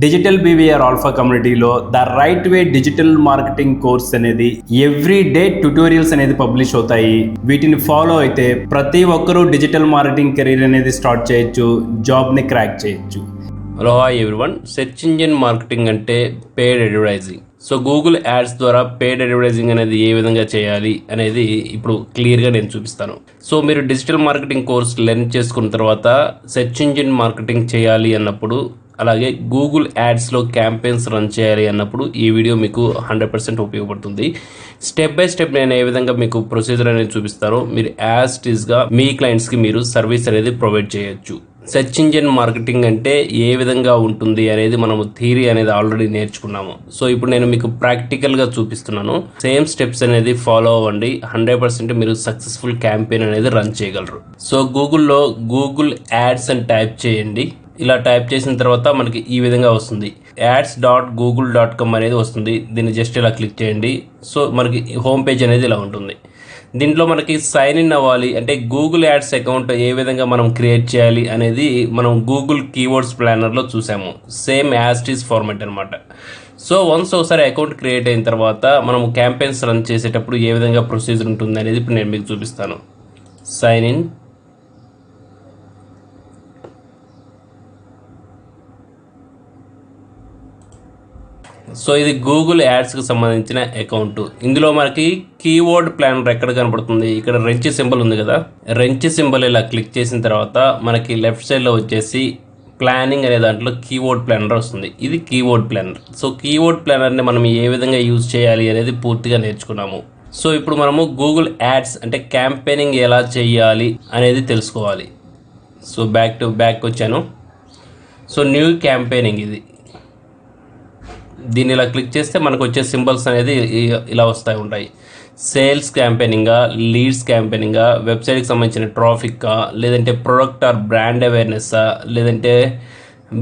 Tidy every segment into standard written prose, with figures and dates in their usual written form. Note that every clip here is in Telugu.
డిజిటల్ బీవీఆర్ ఆల్ఫా కమ్యూనిటీలో the right way digital marketing course అనేది ఎవ్రీ డే ట్యుటోరియల్స్ అనేది పబ్లిష్ అవుతాయి. వీటిని ఫాలో అయితే ప్రతి ఒక్కరూ డిజిటల్ మార్కెటింగ్ కెరీర్ అనేది స్టార్ట్ చేయొచ్చు, జాబ్ని క్రాక్ చేయొచ్చు. Hello hi everyone. Search engine marketing అంటే paid advertising. So Google ads ద్వారా పెయిడ్ అడ్వర్టైజింగ్ అనేది ఏ విధంగా చేయాలి అనేది ఇప్పుడు క్లియర్గా నేను చూపిస్తాను. సో మీరు డిజిటల్ మార్కెటింగ్ కోర్స్ లెర్న్ చేసుకున్న తర్వాత సెర్చ్ ఇంజిన్ మార్కెటింగ్ చేయాలి అన్నప్పుడు, అలాగే గూగుల్ యాడ్స్లో క్యాంపెయిన్స్ రన్ చేయాలి అన్నప్పుడు ఈ వీడియో మీకు 100% ఉపయోగపడుతుంది. స్టెప్ బై స్టెప్ నేను ఏ విధంగా మీకు ప్రొసీజర్ అనేది చూపిస్తారో మీరు యాజ్ ఇట్ ఈస్గా మీ క్లయింట్స్కి మీరు సర్వీస్ అనేది ప్రొవైడ్ చేయొచ్చు. సెర్చ్ ఇంజిన్ మార్కెటింగ్ అంటే ఏ విధంగా ఉంటుంది అనేది మనము థియరీ అనేది ఆల్రెడీ నేర్చుకున్నాము. సో ఇప్పుడు నేను మీకు ప్రాక్టికల్గా చూపిస్తున్నాను. సేమ్ స్టెప్స్ అనేది ఫాలో అవ్వండి. 100% మీరు సక్సెస్ఫుల్ క్యాంపెయిన్ అనేది రన్ చేయగలరు. సో గూగుల్లో గూగుల్ యాడ్స్ అని టైప్ చేయండి. ఇలా టైప్ చేసిన తర్వాత మనకి ఈ విధంగా వస్తుంది. ads.google.com అనేది వస్తుంది. దీన్ని జస్ట్ ఇలా క్లిక్ చేయండి. సో మనకి హోమ్ పేజ్ అనేది ఇలా ఉంటుంది. దీంట్లో మనకి సైన్ ఇన్ అవ్వాలి అంటే గూగుల్ యాడ్స్ అకౌంట్ ఏ విధంగా మనం క్రియేట్ చేయాలి అనేది మనం గూగుల్ కీవర్డ్స్ ప్లానర్లో చూసాము. Same as it is format అనమాట. సో వన్స్ ఒకసారి అకౌంట్ క్రియేట్ అయిన తర్వాత మనం క్యాంపెయిన్స్ రన్ చేసేటప్పుడు ఏ విధంగా ప్రొసీజర్ ఉంటుంది అనేది ఇప్పుడు నేను మీకు చూపిస్తాను. Sign in. సో ఇది గూగుల్ యాడ్స్కి సంబంధించిన అకౌంట్. ఇందులో మనకి కీవర్డ్ ప్లానర్ ఎక్కడ కనపడుతుంది, ఇక్కడ రెంచ్ సింబల్ ఉంది కదా, రెంచ్ సింబల్ ఇలా క్లిక్ చేసిన తర్వాత మనకి లెఫ్ట్ సైడ్లో వచ్చేసి ప్లానింగ్ అనే దాంట్లో కీవర్డ్ ప్లానర్ వస్తుంది. ఇది కీవర్డ్ ప్లానర్. సో కీవర్డ్ ప్లానర్ని మనం ఏ విధంగా యూజ్ చేయాలి అనేది పూర్తిగా నేర్చుకున్నాము. సో ఇప్పుడు మనము గూగుల్ యాడ్స్ అంటే క్యాంపెయినింగ్ ఎలా చేయాలి అనేది తెలుసుకోవాలి. సో బ్యాక్ వచ్చాను. సో న్యూ క్యాంపెయినింగ్ ఇది. దీన్ని ఇలా క్లిక్ చేస్తే మనకు వచ్చే సింబల్స్ అనేది ఇలా ఉంటాయి. సేల్స్ క్యాంపెయినింగా, లీడ్స్ క్యాంపెయినింగా, వెబ్సైట్కి సంబంధించిన ట్రాఫిక్కా, లేదంటే ప్రొడక్ట్ ఆర్ బ్రాండ్ అవేర్నెస్సా, లేదంటే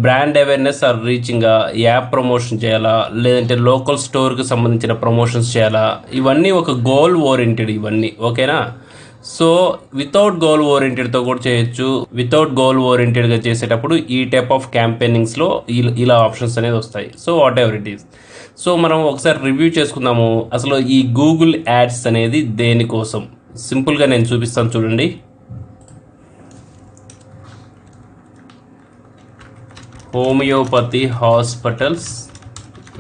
బ్రాండ్ అవేర్నెస్ ఆర్ రీచింగా, యాప్ ప్రమోషన్ చేయాలా, లేదంటే లోకల్ స్టోర్కి సంబంధించిన ప్రమోషన్స్ చేయాలా, ఇవన్నీ ఒక గోల్ ఓరియంటెడ్ ఇవన్నీ. ఓకేనా? సో వితౌట్ గోల్ ఓరియంటెడ్తో కూడా చేయొచ్చు. వితౌట్ గోల్ ఓరియంటెడ్గా చేసేటప్పుడు ఈ టైప్ ఆఫ్ క్యాంపెయినింగ్స్లో ఇలా ఆప్షన్స్ అనేది వస్తాయి. So what ever it is. So మనం ఒకసారి రివ్యూ చేసుకుందాము. అసలు ఈ గూగుల్ యాడ్స్ అనేది దేనికోసం సింపుల్గా నేను చూపిస్తాను చూడండి. Homeopathy hospitals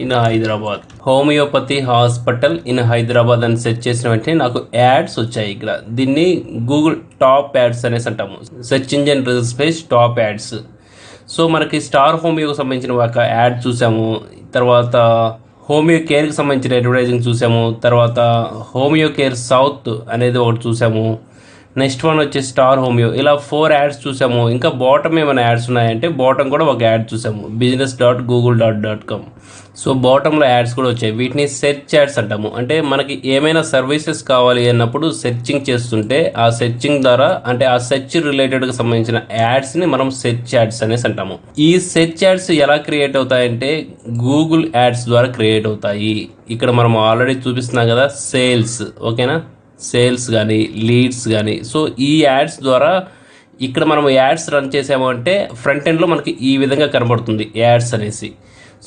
in Hyderabad. Homeopathy hospital in Hyderabad అని సెర్చ్ చేసిన వెంటనే నాకు యాడ్స్ వచ్చాయి. ఇక్కడ దీన్ని గూగుల్ టాప్ యాడ్స్ అనేసి అంటాము. Search engine results page top ads. So మనకి స్టార్ హోమియోకి సంబంధించిన ఒక యాడ్ చూసాము, తర్వాత హోమియో కేర్కి సంబంధించిన అడ్వర్టైజింగ్ చూసాము, తర్వాత హోమియో కేర్ సౌత్ అనేది ఒకటి చూసాము, నెక్స్ట్ వన్ వచ్చి స్టార్ హోమియో. ఇలా 4 యాడ్స్ చూసాము. ఇంకా బాటమ్ ఏమైనా యాడ్స్ ఉన్నాయంటే బాటమ్ కూడా ఒక యాడ్ చూసాము, business.google.com. సో బాటంలో యాడ్స్ కూడా వచ్చాయి. వీటిని సెర్చ్ యాడ్స్ అంటాము. అంటే మనకి ఏమైనా సర్వీసెస్ కావాలి అన్నప్పుడు సెర్చింగ్ చేస్తుంటే ఆ సెర్చింగ్ ద్వారా అంటే ఆ సెర్చ్ రిలేటెడ్గా సంబంధించిన యాడ్స్ని మనం సెర్చ్ యాడ్స్ అనేసి అంటాము. ఈ సెర్చ్ యాడ్స్ ఎలా క్రియేట్ అవుతాయంటే గూగుల్ యాడ్స్ ద్వారా క్రియేట్ అవుతాయి. ఇక్కడ మనం ఆల్రెడీ చూపిస్తున్నాం కదా సేల్స్. ఓకేనా? సేల్స్ కానీ లీడ్స్ కానీ. సో ఈ యాడ్స్ ద్వారా ఇక్కడ మనం యాడ్స్ రన్ చేసాము అంటే ఫ్రంట్ ఎండ్లో మనకి ఈ విధంగా కనబడుతుంది యాడ్స్ అనేసి.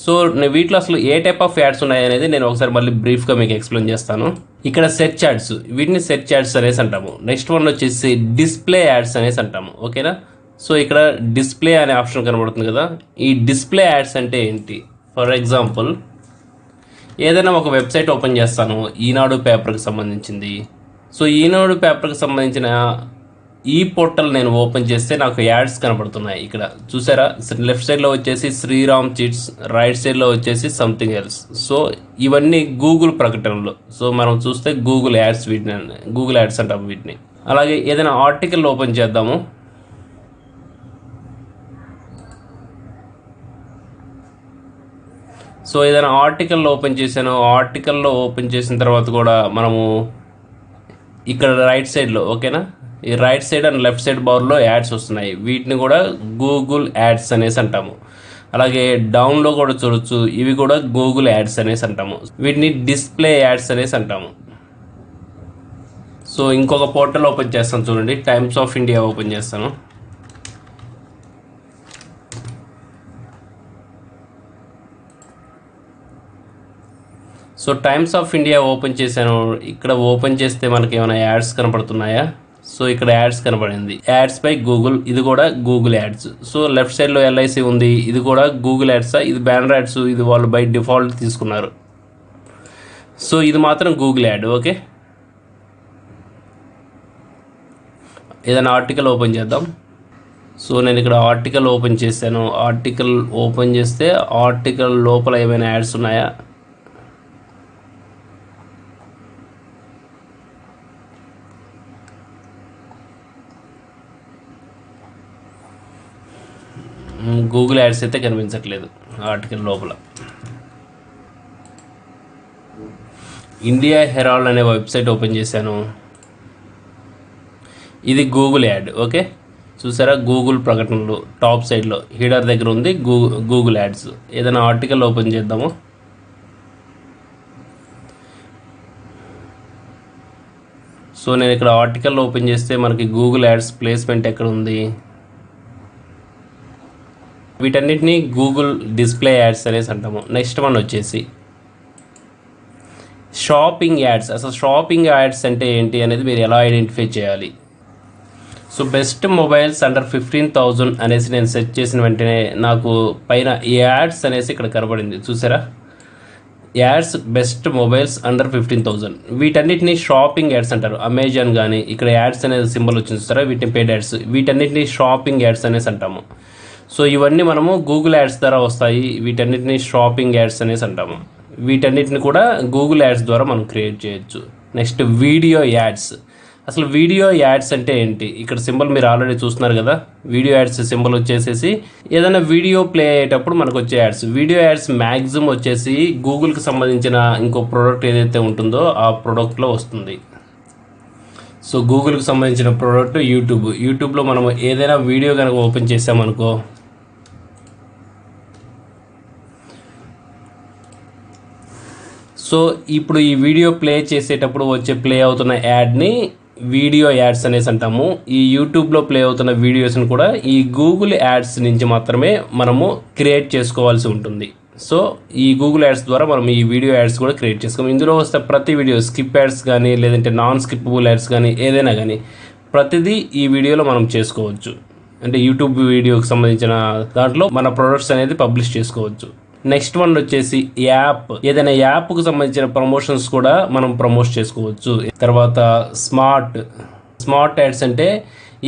సో వీటిలో అసలు ఏ టైప్ ఆఫ్ యాడ్స్ ఉన్నాయి అనేది నేను ఒకసారి మళ్ళీ బ్రీఫ్గా మీకు ఎక్స్ప్లెయిన్ చేస్తాను. ఇక్కడ సెర్చ్ యాడ్స్, వీటిని సెర్చ్ యాడ్స్ అనేసి అంటాము. నెక్స్ట్ వన్ వచ్చేసి డిస్ప్లే యాడ్స్ అనేసి అంటాము. ఓకేనా? సో ఇక్కడ డిస్ప్లే అనే ఆప్షన్ కనబడుతుంది కదా. ఈ డిస్ప్లే యాడ్స్ అంటే ఏంటి? ఫర్ ఎగ్జాంపుల్ ఏదైనా ఒక వెబ్సైట్ ఓపెన్ చేస్తాను, ఈనాడు పేపర్కి సంబంధించింది. సో ఈనాడు పేపర్కి సంబంధించిన ఈ పోర్టల్ నేను ఓపెన్ చేస్తే నాకు యాడ్స్ కనబడుతున్నాయి. ఇక్కడ చూసారా? లెఫ్ట్ సైడ్లో వచ్చేసి శ్రీరామ్ చిట్స్, రైట్ సైడ్లో వచ్చేసి సంథింగ్ ఎల్స్. సో ఇవన్నీ గూగుల్ ప్రకటనలు. సో మనం చూస్తే గూగుల్ యాడ్స్, వీటిని గూగుల్ యాడ్స్ అంటాము వీటిని. అలాగే ఏదైనా ఆర్టికల్ ఓపెన్ చేద్దాము. సో ఏదైనా ఆర్టికల్ ఓపెన్ చేశాను. ఆర్టికల్లో ఓపెన్ చేసిన తర్వాత కూడా మనము ఇక్కడ రైట్ సైడ్లో, ఓకేనా, ఈ right side and left side బార్లో యాడ్స్ వస్తున్నాయి. వీటిని కూడా గూగుల్ యాడ్స్ అనేసి అంటాము. అలాగే డౌన్లో కూడా చూడొచ్చు, ఇవి కూడా గూగుల్ యాడ్స్ అనేసి అంటాము. వీటిని డిస్ప్లే యాడ్స్ అనేసి అంటాము. సో ఇంకొక పోర్టల్ ఓపెన్ చేస్తాను చూడండి, టైమ్స్ ఆఫ్ ఇండియా ఓపెన్ చేస్తాను. So times of India open చేశాను. ఇక్కడ ఓపెన్ చేస్తే మనకి ఏమైనా యాడ్స్ కనపడుతున్నాయా? సో ఇక్కడ యాడ్స్ కనపడింది, యాడ్స్ బై గూగుల్. ఇది కూడా గూగుల్ యాడ్స్. సో లెఫ్ట్ సైడ్లో LIC ఉంది, ఇది కూడా గూగుల్ యాడ్సా? ఇది బ్యానర్ యాడ్స్, ఇది వాళ్ళు బై డిఫాల్ట్ తీసుకున్నారు. సో ఇది మాత్రం గూగుల్ యాడ్. ఓకే, ఏదైనా ఆర్టికల్ ఓపెన్ చేద్దాం. సో నేను ఇక్కడ ఆర్టికల్ ఓపెన్ చేశాను. ఆర్టికల్ ఓపెన్ చేస్తే ఆర్టికల్ లోపల ఏమైనా యాడ్స్ ఉన్నాయా? గూగుల్ యాడ్స్ అయితే కనిపించట్లేదు ఆర్టికల్ లోపల. ఇండియా హెరాల్డ్ అనే వెబ్సైట్ ఓపెన్ చేశాను. ఇది గూగుల్ యాడ్. ఓకే, చూసారా? గూగుల్ ప్రకటనలు టాప్ సైడ్లో హీడర్ దగ్గర ఉంది గూగుల్ యాడ్స్. ఏదైనా ఆర్టికల్ ఓపెన్ చేద్దాము. సో నేను ఇక్కడ ఆర్టికల్ ఓపెన్ చేస్తే మనకి గూగుల్ యాడ్స్ ప్లేస్మెంట్ ఎక్కడ ఉంది? వీటన్నిటిని గూగుల్ డిస్ప్లే యాడ్స్ అనేసి అంటాము. నెక్స్ట్ వన్ వచ్చేసి షాపింగ్ యాడ్స్. అసలు షాపింగ్ యాడ్స్ అంటే ఏంటి అనేది మీరు ఎలా ఐడెంటిఫై చేయాలి? సో బెస్ట్ మొబైల్స్ అండర్ 15,000 అనేసి నేను సెర్చ్ చేసిన వెంటనే నాకు పైన యాడ్స్ అనేసి ఇక్కడ కనబడింది. చూసారా? Ads best mobiles under 15,000. వీటన్నిటిని షాపింగ్ యాడ్స్ అంటారు. అమెజాన్ కానీ ఇక్కడ యాడ్స్ అనేది సింబల్ వచ్చింది చూస్తారా? వీటిని పెయిడ్ యాడ్స్. వీటన్నిటిని షాపింగ్ యాడ్స్ అనేసి అంటాము. సో ఇవన్నీ మనము గూగుల్ యాడ్స్ ద్వారా వస్తాయి. వీటన్నిటిని షాపింగ్ యాడ్స్ అనేసి అంటాము. వీటన్నిటిని కూడా గూగుల్ యాడ్స్ ద్వారా మనం క్రియేట్ చేయొచ్చు. Next video ads. అసలు వీడియో యాడ్స్ అంటే ఏంటి? ఇక్కడ సింబల్ మీరు ఆల్రెడీ చూస్తున్నారు కదా. వీడియో యాడ్స్ సింబల్ వచ్చేసేసి ఏదైనా వీడియో ప్లే అయ్యేటప్పుడు మనకు వచ్చే యాడ్స్. వీడియో యాడ్స్ మ్యాక్సిమం వచ్చేసి గూగుల్కి సంబంధించిన ఇంకో ప్రోడక్ట్ ఏదైతే ఉంటుందో ఆ ప్రోడక్ట్లో వస్తుంది. సో గూగుల్కి సంబంధించిన ప్రోడక్ట్ యూట్యూబ్లో మనం ఏదైనా వీడియో కనుక ఓపెన్ చేసామనుకో, సో ఇప్పుడు ఈ వీడియో ప్లే చేసేటప్పుడు వచ్చే ప్లే అవుతున్న యాడ్ని వీడియో యాడ్స్ అనేసి అంటాము. ఈ యూట్యూబ్లో ప్లే అవుతున్న వీడియోస్ని కూడా ఈ గూగుల్ యాడ్స్ నుంచి మాత్రమే మనము క్రియేట్ చేసుకోవాల్సి ఉంటుంది. సో ఈ గూగుల్ యాడ్స్ ద్వారా మనం ఈ వీడియో యాడ్స్ కూడా క్రియేట్ చేసుకోము. ఇందులో వస్తే ప్రతి వీడియో స్కిప్ యాడ్స్ కానీ లేదంటే నాన్ స్కిప్పబుల్ యాడ్స్ కానీ ఏదైనా కానీ ప్రతిదీ ఈ వీడియోలో మనం చేసుకోవచ్చు. అంటే యూట్యూబ్ వీడియోకి సంబంధించిన దాంట్లో మన ప్రొడక్ట్స్ అనేది పబ్లిష్ చేసుకోవచ్చు. నెక్స్ట్ వన్ వచ్చేసి యాప్. ఏదైనా యాప్కు సంబంధించిన ప్రమోషన్స్ కూడా మనం ప్రమోట్ చేసుకోవచ్చు. తర్వాత స్మార్ట్ యాడ్స్ అంటే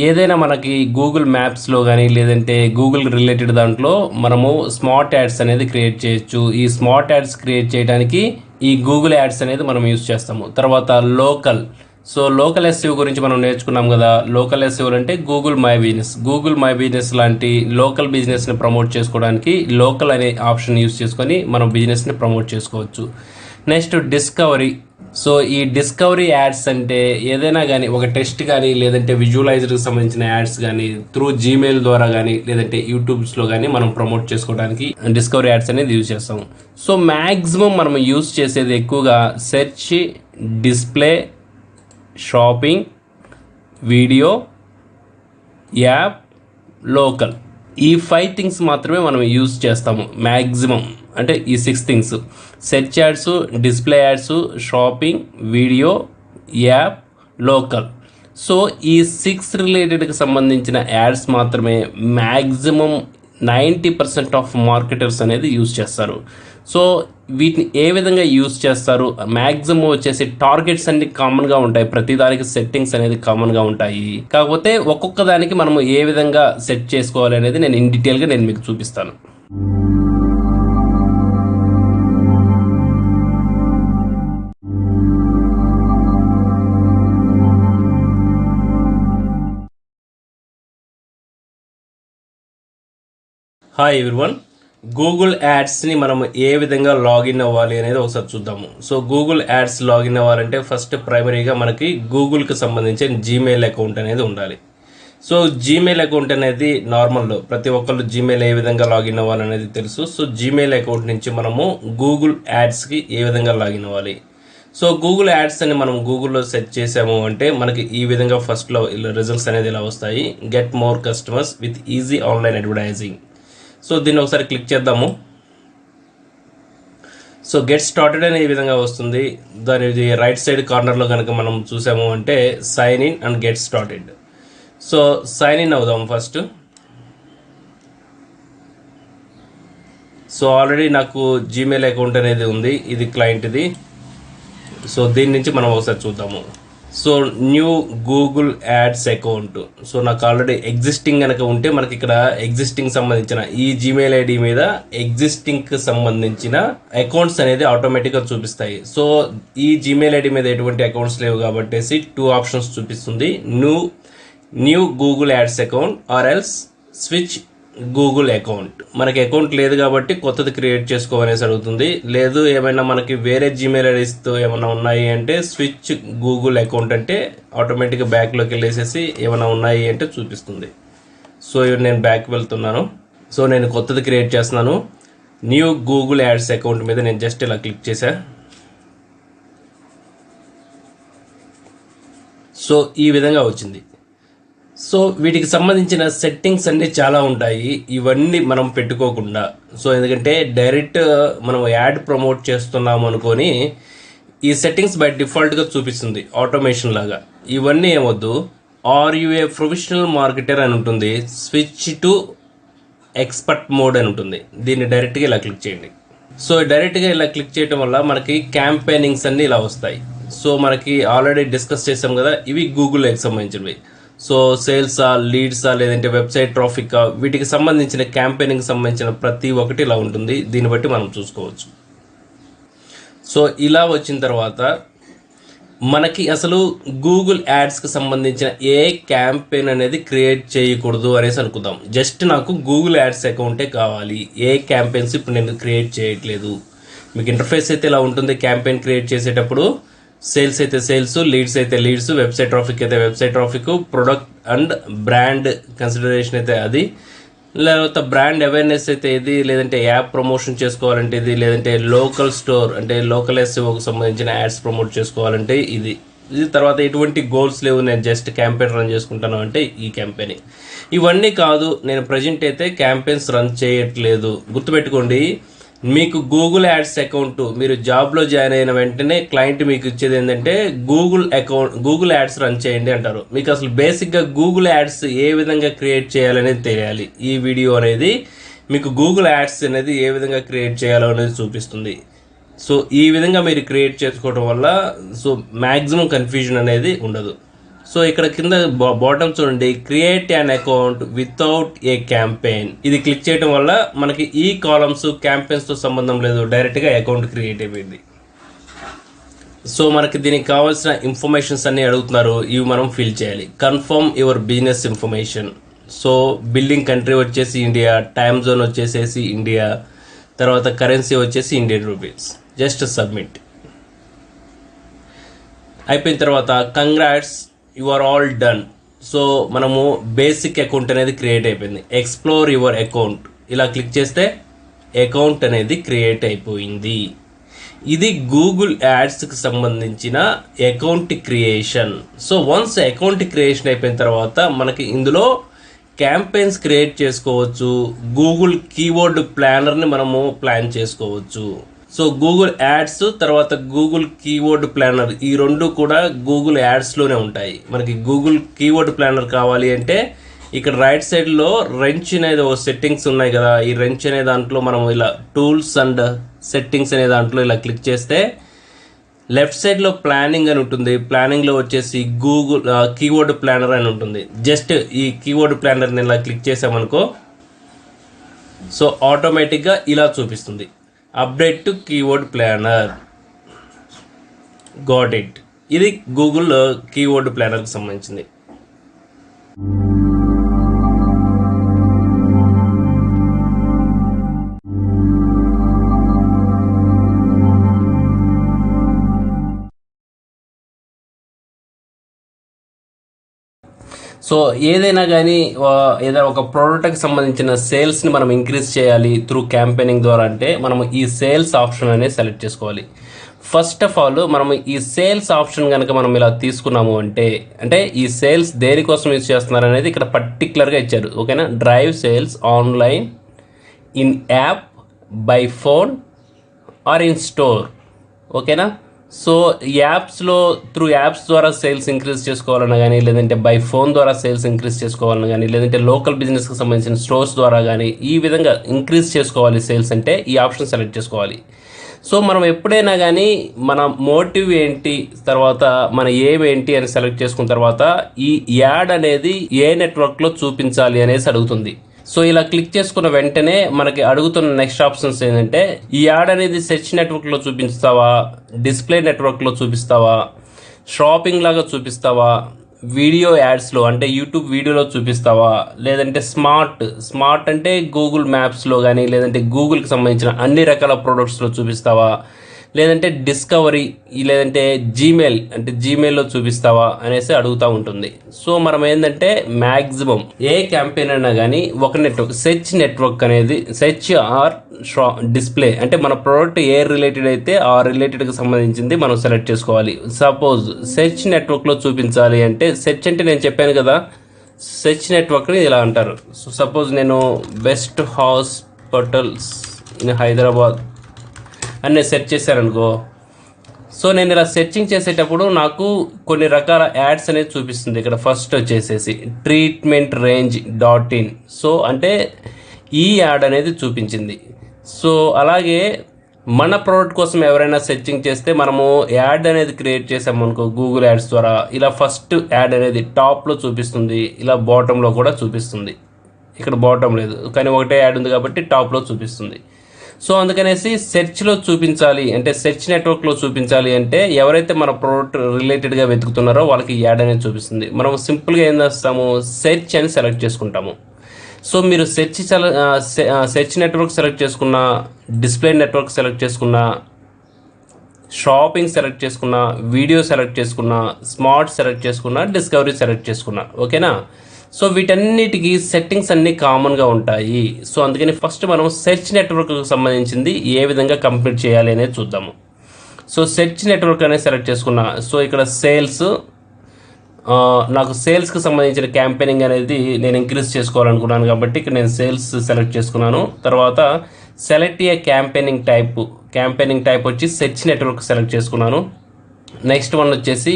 ఏదైనా మనకి గూగుల్ మ్యాప్స్లో కానీ లేదంటే గూగుల్ రిలేటెడ్ దాంట్లో మనము స్మార్ట్ యాడ్స్ అనేది క్రియేట్ చేయొచ్చు. ఈ స్మార్ట్ యాడ్స్ క్రియేట్ చేయడానికి ఈ గూగుల్ యాడ్స్ అనేది మనం యూజ్ చేస్తాము. తర్వాత లోకల్. సో లోకల్ SEO గురించి మనం నేర్చుకున్నాం కదా. లోకల్ SEO అంటే గూగుల్ మై బిజినెస్ లాంటి లోకల్ బిజినెస్ని ప్రమోట్ చేసుకోవడానికి లోకల్ అనే ఆప్షన్ యూజ్ చేసుకొని మనం బిజినెస్ని ప్రమోట్ చేసుకోవచ్చు. Next discovery. సో ఈ డిస్కవరీ యాడ్స్ అంటే ఏదైనా కానీ ఒక టెస్ట్ కానీ లేదంటే విజువలైజర్కి సంబంధించిన యాడ్స్ కానీ త్రూ జీమెయిల్ ద్వారా కానీ లేదంటే యూట్యూబ్స్లో కానీ మనం ప్రమోట్ చేసుకోవడానికి డిస్కవరీ యాడ్స్ అనేది యూజ్ చేస్తాము. సో మ్యాక్సిమం మనం యూజ్ చేసేది ఎక్కువగా search, display, shopping, video, app, local. ఈ 5 థింగ్స్ మాత్రమే మనం యూజ్ చేస్తాము మ్యాక్సిమం. అంటే ఈ 6 things: search ads, display ads, shopping, video, app, local. So ఈ 6 రిలేటెడ్కి సంబంధించిన యాడ్స్ మాత్రమే మ్యాక్సిమం 90% ఆఫ్ మార్కెటర్స్ అనేది యూజ్ చేస్తారు. సో వీటిని ఏ విధంగా యూజ్ చేస్తారు? మ్యాక్సిమం వచ్చేసి టార్గెట్స్ అన్ని కామన్గా ఉంటాయి. ప్రతి దానికి సెట్టింగ్స్ అనేది కామన్గా ఉంటాయి. కాకపోతే ఒక్కొక్క దానికి మనము ఏ విధంగా సెట్ చేసుకోవాలి అనేది నేను ఇన్ డీటెయిల్గా నేను మీకు చూపిస్తాను. Hi everyone. గూగుల్ యాడ్స్ని మనం ఏ విధంగా లాగిన్ అవ్వాలి అనేది ఒకసారి చూద్దాము. సో గూగుల్ యాడ్స్ లాగిన్ అవ్వాలంటే ఫస్ట్ ప్రైమరీగా మనకి గూగుల్కి సంబంధించిన జీమెయిల్ అకౌంట్ అనేది ఉండాలి. సో జీమెయిల్ అకౌంట్ అనేది నార్మల్ ప్రతి ఒక్కళ్ళు జీమెయిల్ ఏ విధంగా లాగిన్ అవ్వాలనేది తెలుసు. సో జీమెయిల్ అకౌంట్ నుంచి మనము గూగుల్ యాడ్స్కి ఏ విధంగా లాగిన్ అవ్వాలి? సో గూగుల్ యాడ్స్ అని మనం గూగుల్లో సెర్చ్ చేసాము అంటే మనకి ఈ విధంగా ఫస్ట్లో రిజల్ట్స్ అనేది ఇలా వస్తాయి. Get more customers with easy online advertising. So దీన్ని ఒకసారి క్లిక్ చేద్దాము. సో గెట్ స్టార్టెడ్ అనే ఈ విధంగా వస్తుంది. దాని రైట్ సైడ్ కార్నర్లో కనుక మనం చూసాము అంటే sign in and get started. So sign in అవుదాం ఫస్ట్. సో ఆల్రెడీ నాకు జీమెయిల్ అకౌంట్ అనేది ఉంది, ఇది క్లయింట్ది. సో దీని నుంచి మనం ఒకసారి చూద్దాము. So new Google ads account. So నాకు ఆల్రెడీ ఎగ్జిస్టింగ్ కనుక ఉంటే మనకి ఇక్కడ ఎగ్జిస్టింగ్ సంబంధించిన ఈ జీమెయిల్ ఐడి మీద ఎగ్జిస్టింగ్కి సంబంధించిన అకౌంట్స్ అనేది ఆటోమేటిక్గా చూపిస్తాయి. సో ఈ జీమెయిల్ ఐడి మీద ఎటువంటి అకౌంట్స్ లేవు కాబట్టి 2 ఆప్షన్స్ చూపిస్తుంది. New Google ads account or else switch Google account. మనకి అకౌంట్ లేదు కాబట్టి కొత్తది క్రియేట్ చేసుకోవాలనేసి అడుగుతుంది. లేదు ఏమైనా మనకి వేరే జీమెయిల్ ఐడీస్తో ఏమైనా ఉన్నాయి అంటే స్విచ్ గూగుల్ అకౌంట్ అంటే ఆటోమేటిక్గా బ్యాక్లోకి వెళ్ళేసేసి ఏమైనా ఉన్నాయి అంటే చూపిస్తుంది. సో నేను బ్యాక్ వెళ్తున్నాను. సో నేను కొత్తది క్రియేట్ చేస్తున్నాను. న్యూ గూగుల్ యాడ్స్ అకౌంట్ మీద నేను జస్ట్ ఇలా క్లిక్ చేశా. సో ఈ విధంగా వచ్చింది. సో వీటికి సంబంధించిన సెట్టింగ్స్ అన్నీ చాలా ఉంటాయి, ఇవన్నీ మనం పెట్టుకోకుండా. సో ఎందుకంటే డైరెక్ట్ మనం యాడ్ ప్రమోట్ చేస్తున్నాము అనుకొని ఈ సెట్టింగ్స్ బై డిఫాల్ట్గా చూపిస్తుంది ఆటోమేషన్ లాగా. ఇవన్నీ ఏమొద్దు. Are you a professional marketer అని ఉంటుంది, స్విచ్ టు ఎక్స్పర్ట్ మోడ్ అని ఉంటుంది. దీన్ని డైరెక్ట్గా ఇలా క్లిక్ చేయండి. సో డైరెక్ట్గా ఇలా క్లిక్ చేయడం వల్ల మనకి క్యాంపెయినింగ్స్ అన్నీ ఇలా వస్తాయి. సో మనకి ఆల్రెడీ డిస్కస్ చేసాం కదా, ఇవి గూగుల్కి సంబంధించినవి. సో సేల్సా, లీడ్సా, లేదంటే వెబ్సైట్ ట్రాఫికా, వీటికి సంబంధించిన క్యాంపెయినింగ్కి సంబంధించిన ప్రతి ఒక్కటి ఇలా ఉంటుంది. దీన్ని బట్టి మనం చూసుకోవచ్చు. సో ఇలా వచ్చిన తర్వాత మనకి అసలు గూగుల్ యాడ్స్కి సంబంధించిన ఏ క్యాంపెయిన్ అనేది క్రియేట్ చేయకూడదు అనేసి అనుకుందాం. జస్ట్ నాకు గూగుల్ యాడ్స్ అకౌంటే కావాలి, ఏ క్యాంపెయిన్స్ ఇప్పుడు నేను క్రియేట్ చేయట్లేదు. మీకు ఇంటర్ఫేస్ అయితే ఇలా ఉంటుంది. క్యాంపెయిన్ క్రియేట్ చేసేటప్పుడు సేల్స్ అయితే సేల్స్, లీడ్స్ అయితే లీడ్స్, వెబ్సైట్ ట్రాఫిక్ అయితే website traffic, product and brand consideration అయితే అది, లేకపోతే బ్రాండ్ అవేర్నెస్ అయితే ఇది, లేదంటే యాప్ ప్రమోషన్ చేసుకోవాలంటే ఇది, లేదంటే లోకల్ స్టోర్ అంటే లోకల్ ఎస్ఈఓకి సంబంధించిన యాడ్స్ ప్రమోట్ చేసుకోవాలంటే ఇది. తర్వాత ఎటువంటి గోల్స్ లేవు, నేను జస్ట్ క్యాంపెయిన్ రన్ చేసుకుంటాను అంటే ఈ క్యాంపెయిన్. ఇవన్నీ కాదు, నేను ప్రజెంట్ అయితే క్యాంపెయిన్స్ రన్ చేయట్లేదు. గుర్తుపెట్టుకోండి, మీకు గూగుల్ యాడ్స్ అకౌంట్ మీరు జాబ్లో జాయిన్ అయిన వెంటనే క్లయింట్ మీకు ఇచ్చేది ఏంటంటే గూగుల్ యాడ్స్ రన్ చేయండి అంటారు. మీకు అసలు బేసిక్గా గూగుల్ యాడ్స్ ఏ విధంగా క్రియేట్ చేయాలనేది తెలియాలి. ఈ వీడియో అనేది మీకు గూగుల్ యాడ్స్ అనేది ఏ విధంగా క్రియేట్ చేయాలో అనేది చూపిస్తుంది. సో ఈ విధంగా మీరు క్రియేట్ చేసుకోవడం వల్ల సో మ్యాక్సిమం కన్ఫ్యూజన్ అనేది ఉండదు. సో ఇక్కడ కింద బాటమ్ చూడండి, create an account without a campaign. ఇది క్లిక్ చేయడం వల్ల మనకి ఈ కాలమ్స్ క్యాంపెయిన్స్తో సంబంధం లేదు, డైరెక్ట్గా అకౌంట్ క్రియేట్ అయిపోయింది. సో మనకి దీనికి కావాల్సిన ఇన్ఫర్మేషన్స్ అన్నీ అడుగుతున్నారు, ఇవి మనం ఫిల్ చేయాలి. Confirm your business information. So billing country వచ్చేసి ఇండియా, టైమ్ జోన్ వచ్చేసేసి ఇండియా, తర్వాత కరెన్సీ వచ్చేసి ఇండియన్ రూపీస్. జస్ట్ సబ్మిట్ అయిపోయిన తర్వాత congrats, you are all done. So మనము బేసిక్ అకౌంట్ అనేది క్రియేట్ అయిపోయింది. ఎక్స్ప్లోర్ యువర్ అకౌంట్ ఇలా క్లిక్ చేస్తే అకౌంట్ అనేది క్రియేట్ అయిపోయింది. ఇది గూగుల్ యాడ్స్కి సంబంధించిన account creation. So once account creation అయిపోయిన తర్వాత మనకి ఇందులో క్యాంపెయిన్స్ క్రియేట్ చేసుకోవచ్చు, గూగుల్ కీవర్డ్ ప్లానర్ని మనము ప్లాన్ చేసుకోవచ్చు. సో గూగుల్ యాడ్స్ తర్వాత గూగుల్ కీవర్డ్ ప్లానర్ ఈ రెండు కూడా గూగుల్ యాడ్స్లోనే ఉంటాయి. మనకి గూగుల్ కీవర్డ్ ప్లానర్ కావాలి అంటే ఇక్కడ రైట్ సైడ్లో రెంచ్ అనేది ఒక సెట్టింగ్స్ ఉన్నాయి కదా, ఈ రెంచ్ అనే దాంట్లో మనం ఇలా టూల్స్ అండ్ సెట్టింగ్స్ అనే దాంట్లో ఇలా క్లిక్ చేస్తే లెఫ్ట్ సైడ్లో ప్లానింగ్ అని ఉంటుంది. ప్లానింగ్లో వచ్చేసి గూగుల్ కీవర్డ్ ప్లానర్ అని ఉంటుంది. జస్ట్ ఈ కీవర్డ్ ప్లానర్ని ఇలా క్లిక్ చేసామనుకో సో ఆటోమేటిక్గా ఇలా చూపిస్తుంది, update to keyword planner. Got it. ఇది గూగుల్ కీవర్డ్ ప్లానర్కి సంబంధించింది. సో ఏదైనా కానీ ఏదైనా ఒక ప్రోడక్ట్కి సంబంధించిన సేల్స్ని మనం ఇంక్రీజ్ చేయాలి త్రూ క్యాంపెయినింగ్ ద్వారా అంటే మనం ఈ సేల్స్ ఆప్షన్ అనేది సెలెక్ట్ చేసుకోవాలి. ఫస్ట్ ఆఫ్ ఆల్ మనం ఈ సేల్స్ ఆప్షన్ కనుక మనం ఇలా తీసుకున్నాము అంటే ఈ సేల్స్ దేనికోసం యూజ్ చేస్తున్నారు అనేది ఇక్కడ పర్టికులర్గా ఇచ్చారు. ఓకేనా, drive sales online in app by phone are in store. ఓకేనా. సో త్రూ యాప్స్ ద్వారా సేల్స్ ఇంక్రీజ్ చేసుకోవాలన్నా కానీ, లేదంటే బై ఫోన్ ద్వారా సేల్స్ ఇంక్రీజ్ చేసుకోవాలన్నా కానీ, లేదంటే లోకల్ బిజినెస్కి సంబంధించిన స్టోర్స్ ద్వారా కానీ, ఈ విధంగా ఇంక్రీజ్ చేసుకోవాలి సేల్స్ అంటే ఈ ఆప్షన్ సెలెక్ట్ చేసుకోవాలి. సో మనం ఎప్పుడైనా కానీ మన మోటివ్ ఏంటి, తర్వాత మన ఏం ఏంటి అని సెలెక్ట్ చేసుకున్న తర్వాత ఈ యాడ్ అనేది ఏ నెట్వర్క్లో చూపించాలి అనేసి అడుగుతుంది. సో ఇలా క్లిక్ చేసుకున్న వెంటనే మనకి అడుగుతున్న నెక్స్ట్ ఆప్షన్స్ ఏంటంటే, ఈ యాడ్ అనేది సెర్చ్ నెట్వర్క్లో చూపిస్తావా, డిస్ప్లే నెట్వర్క్లో చూపిస్తావా, షాపింగ్ లాగా చూపిస్తావా, వీడియో యాడ్స్లో అంటే యూట్యూబ్ వీడియోలో చూపిస్తావా, లేదంటే స్మార్ట్ అంటే గూగుల్ మ్యాప్స్లో కానీ, లేదంటే గూగుల్కి సంబంధించిన అన్ని రకాల ప్రోడక్ట్స్లో చూపిస్తావా, లేదంటే డిస్కవరీ, లేదంటే జీమెయిల్లో చూపిస్తావా అనేసి అడుగుతూ ఉంటుంది. సో మనం ఏంటంటే మ్యాక్సిమం ఏ క్యాంపెయిన్ అయినా కానీ ఒక నెట్వర్క్, సెర్చ్ నెట్వర్క్ అనేది సెర్చ్ ఆర్ డిస్ప్లే అంటే మన ప్రోడక్ట్ ఏ రిలేటెడ్ అయితే ఆ రిలేటెడ్కి సంబంధించింది మనం సెలెక్ట్ చేసుకోవాలి. సపోజ్ సెర్చ్ నెట్వర్క్లో చూపించాలి అంటే, సెర్చ్ అంటే నేను చెప్పాను కదా, సెర్చ్ నెట్వర్క్ని ఇలా అంటారు. సో సపోజ్ నేను బెస్ట్ హాస్పిటల్స్ ఇన్ హైదరాబాద్ అని నేను సెర్చ్ చేశాను. సో నేను ఇలా సెర్చింగ్ చేసేటప్పుడు నాకు కొన్ని రకాల యాడ్స్ అనేది చూపిస్తుంది. ఇక్కడ ఫస్ట్ వచ్చేసేసి treatmentrange.in. సో అంటే ఈ యాడ్ అనేది చూపించింది. సో అలాగే మన ప్రోడక్ట్ కోసం ఎవరైనా సెర్చింగ్ చేస్తే మనము యాడ్ అనేది క్రియేట్ చేసామనుకో గూగుల్ యాడ్స్ ద్వారా, ఇలా ఫస్ట్ యాడ్ అనేది టాప్లో చూపిస్తుంది, ఇలా బాటంలో కూడా చూపిస్తుంది. ఇక్కడ బాటం లేదు కానీ ఒకటే యాడ్ ఉంది కాబట్టి టాప్లో చూపిస్తుంది. సో అందుకనేసి సెర్చ్లో చూపించాలి అంటే, సెర్చ్ నెట్వర్క్లో చూపించాలి అంటే ఎవరైతే మన ప్రోడక్ట్ రిలేటెడ్గా వెతుకుతున్నారో వాళ్ళకి యాడ్ అనేది చూపిస్తుంది. మనం సింపుల్గా ఏం చేస్తాము, సెర్చ్ అని సెలెక్ట్ చేసుకుంటాము. సో మీరు సెర్చ్ నెట్వర్క్ సెలెక్ట్ చేసుకున్న, డిస్ప్లే నెట్వర్క్ సెలెక్ట్ చేసుకున్న, షాపింగ్ సెలెక్ట్ చేసుకున్న, వీడియో సెలెక్ట్ చేసుకున్న, స్మార్ట్ సెలెక్ట్ చేసుకున్న, డిస్కవరీ సెలెక్ట్ చేసుకున్న. ఓకేనా. సో వీటన్నిటికీ సెట్టింగ్స్ అన్నీ కామన్గా ఉంటాయి. సో అందుకని ఫస్ట్ మనం సెర్చ్ నెట్వర్క్కి సంబంధించింది ఏ విధంగా కంప్లీట్ చేయాలి అనేది చూద్దాము. సో సెర్చ్ నెట్వర్క్ అనేది సెలెక్ట్ చేసుకున్నా. సో ఇక్కడ నాకు సేల్స్కి సంబంధించిన క్యాంపెయినింగ్ అనేది నేను ఇంక్రీజ్ చేసుకోవాలనుకున్నాను కాబట్టి ఇక్కడ నేను సేల్స్ సెలెక్ట్ చేసుకున్నాను. తర్వాత సెలెక్ట్ ఏ క్యాంపెయినింగ్ టైప్ వచ్చి సెర్చ్ నెట్వర్క్ సెలెక్ట్ చేసుకున్నాను. నెక్స్ట్ వన్ వచ్చేసి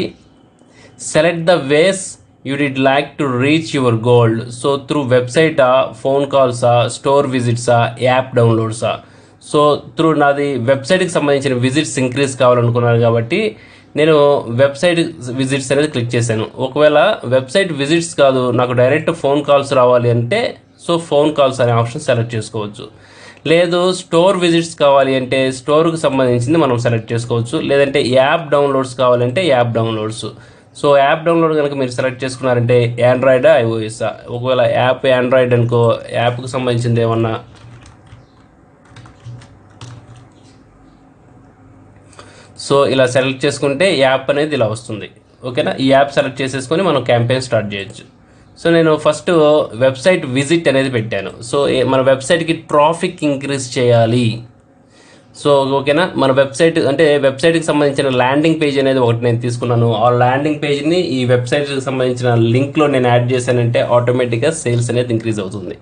select the ways you did like to reach your goal. So through వెబ్సైటా, ఫోన్ కాల్సా, స్టోర్ విజిట్సా, యాప్ డౌన్లోడ్సా. సో త్రూ నాది వెబ్సైట్కి సంబంధించిన విజిట్స్ ఇంక్రీజ్ కావాలనుకున్నాను కాబట్టి నేను వెబ్సైట్ విజిట్స్ అనేది క్లిక్ చేశాను. ఒకవేళ వెబ్సైట్ విజిట్స్ కాదు, నాకు డైరెక్ట్ ఫోన్ కాల్స్ రావాలి అంటే సో ఫోన్ కాల్స్ అనే ఆప్షన్ సెలెక్ట్ చేసుకోవచ్చు. లేదు స్టోర్ విజిట్స్ కావాలి అంటే స్టోర్కి సంబంధించింది మనం సెలెక్ట్ చేసుకోవచ్చు. లేదంటే యాప్ డౌన్లోడ్స్ కావాలంటే app downloads. So app download కనుక మీరు సెలెక్ట్ చేసుకున్నారంటే ఆండ్రాయిడా, ఐఓఎస్ఆ. ఒకవేళ యాప్ ఆండ్రాయిడ్ అనుకో, యాప్కి సంబంధించింది ఏమన్నా సో ఇలా సెలెక్ట్ చేసుకుంటే యాప్ అనేది ఇలా వస్తుంది. ఓకేనా. ఈ యాప్ సెలెక్ట్ చేసేసుకొని మనం క్యాంపెయిన్ స్టార్ట్ చేయొచ్చు. సో నేను ఫస్ట్ వెబ్సైట్ విజిట్ అనేది పెట్టాను. సో మన వెబ్సైట్కి ట్రాఫిక్ ఇంక్రీజ్ చేయాలి. సో ఓకేనా. మన వెబ్సైట్కి సంబంధించిన ల్యాండింగ్ పేజ్ అనేది ఒకటి నేను తీసుకున్నాను. ఆ ల్యాండింగ్ పేజ్ని ఈ వెబ్సైట్కి సంబంధించిన లింక్లో నేను యాడ్ చేశానంటే ఆటోమేటిక్గా సేల్స్ అనేది ఇంక్రీజ్ అవుతుంది.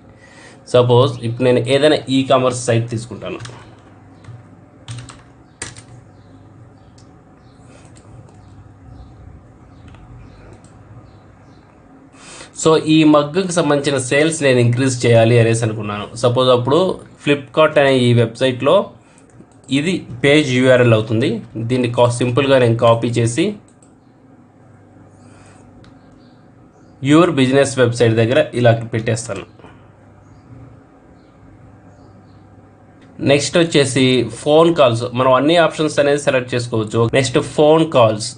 సపోజ్ ఇప్పుడు నేను ఏదైనా కామర్స్ సైట్ తీసుకుంటాను. సో ఈ మగ్గుకి సంబంధించిన సేల్స్ నేను ఇంక్రీజ్ చేయాలి అనేసి అనుకున్నాను. సపోజ్ అప్పుడు ఫ్లిప్కార్ట్ అనే ఈ వెబ్సైట్లో ఇది పేజ్ యూఆర్ఎల్ అవుతుంది. దీన్ని సింపుల్గా నేను కాపీ చేసి యువర్ బిజినెస్ వెబ్సైట్ దగ్గర ఇలా పెట్టేస్తాను. నెక్స్ట్ వచ్చేసి ఫోన్ కాల్స్, మనం అన్ని ఆప్షన్స్ అనేది సెలెక్ట్ చేసుకోవచ్చు. నెక్స్ట్ ఫోన్ కాల్స్,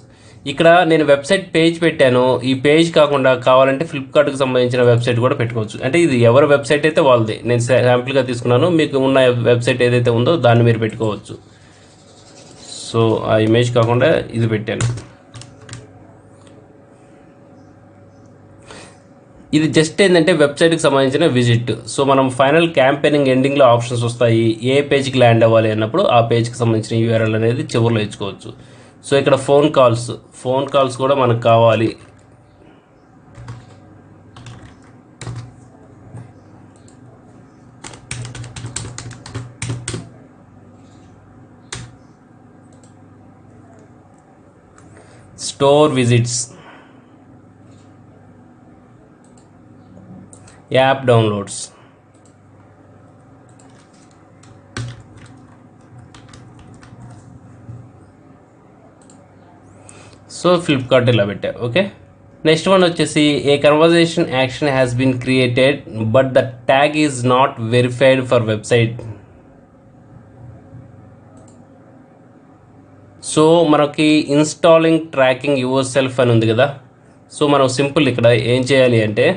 ఇక్కడ నేను వెబ్సైట్ పేజ్ పెట్టాను. ఈ పేజ్ కాకుండా కావాలంటే ఫ్లిప్కార్ట్కి సంబంధించిన వెబ్సైట్ కూడా పెట్టుకోవచ్చు. అంటే ఇది ఎవరి వెబ్సైట్ అయితే వాళ్ళది, నేను శాంపుల్గా తీసుకున్నాను. మీకు ఉన్న వెబ్సైట్ ఏదైతే ఉందో దాన్ని మీరు పెట్టుకోవచ్చు. సో ఆ ఇమేజ్ కాకుండా ఇది పెట్టాను. ఇది జస్ట్ ఏంటంటే వెబ్సైట్కి సంబంధించిన విజిట్. సో మనం ఫైనల్ క్యాంపెయినింగ్ ఎండింగ్లో ఆప్షన్స్ వస్తాయి. ఏ పేజ్కి ల్యాండ్ అవ్వాలి అన్నప్పుడు ఆ పేజ్కి సంబంధించిన యూఆర్ఎల్ అనేది చివరిలో ఇచ్చుకోవచ్చు. సో ఇక్కడ ఫోన్ కాల్స్ కూడా మనకు కావాలి. Store visits, app downloads. So Flipkart ఇలా పెట్టా. ఓకే, నెక్స్ట్ వన్ వచ్చేసి a conversion action has been created but the tag is not verified for website. So మనకి ఇన్స్టాలింగ్ ట్రాకింగ్ యువర్ సెల్ఫ్ అని ఉంది కదా. సో మనం సింపుల్ ఇక్కడ ఏం చేయాలి అంటే,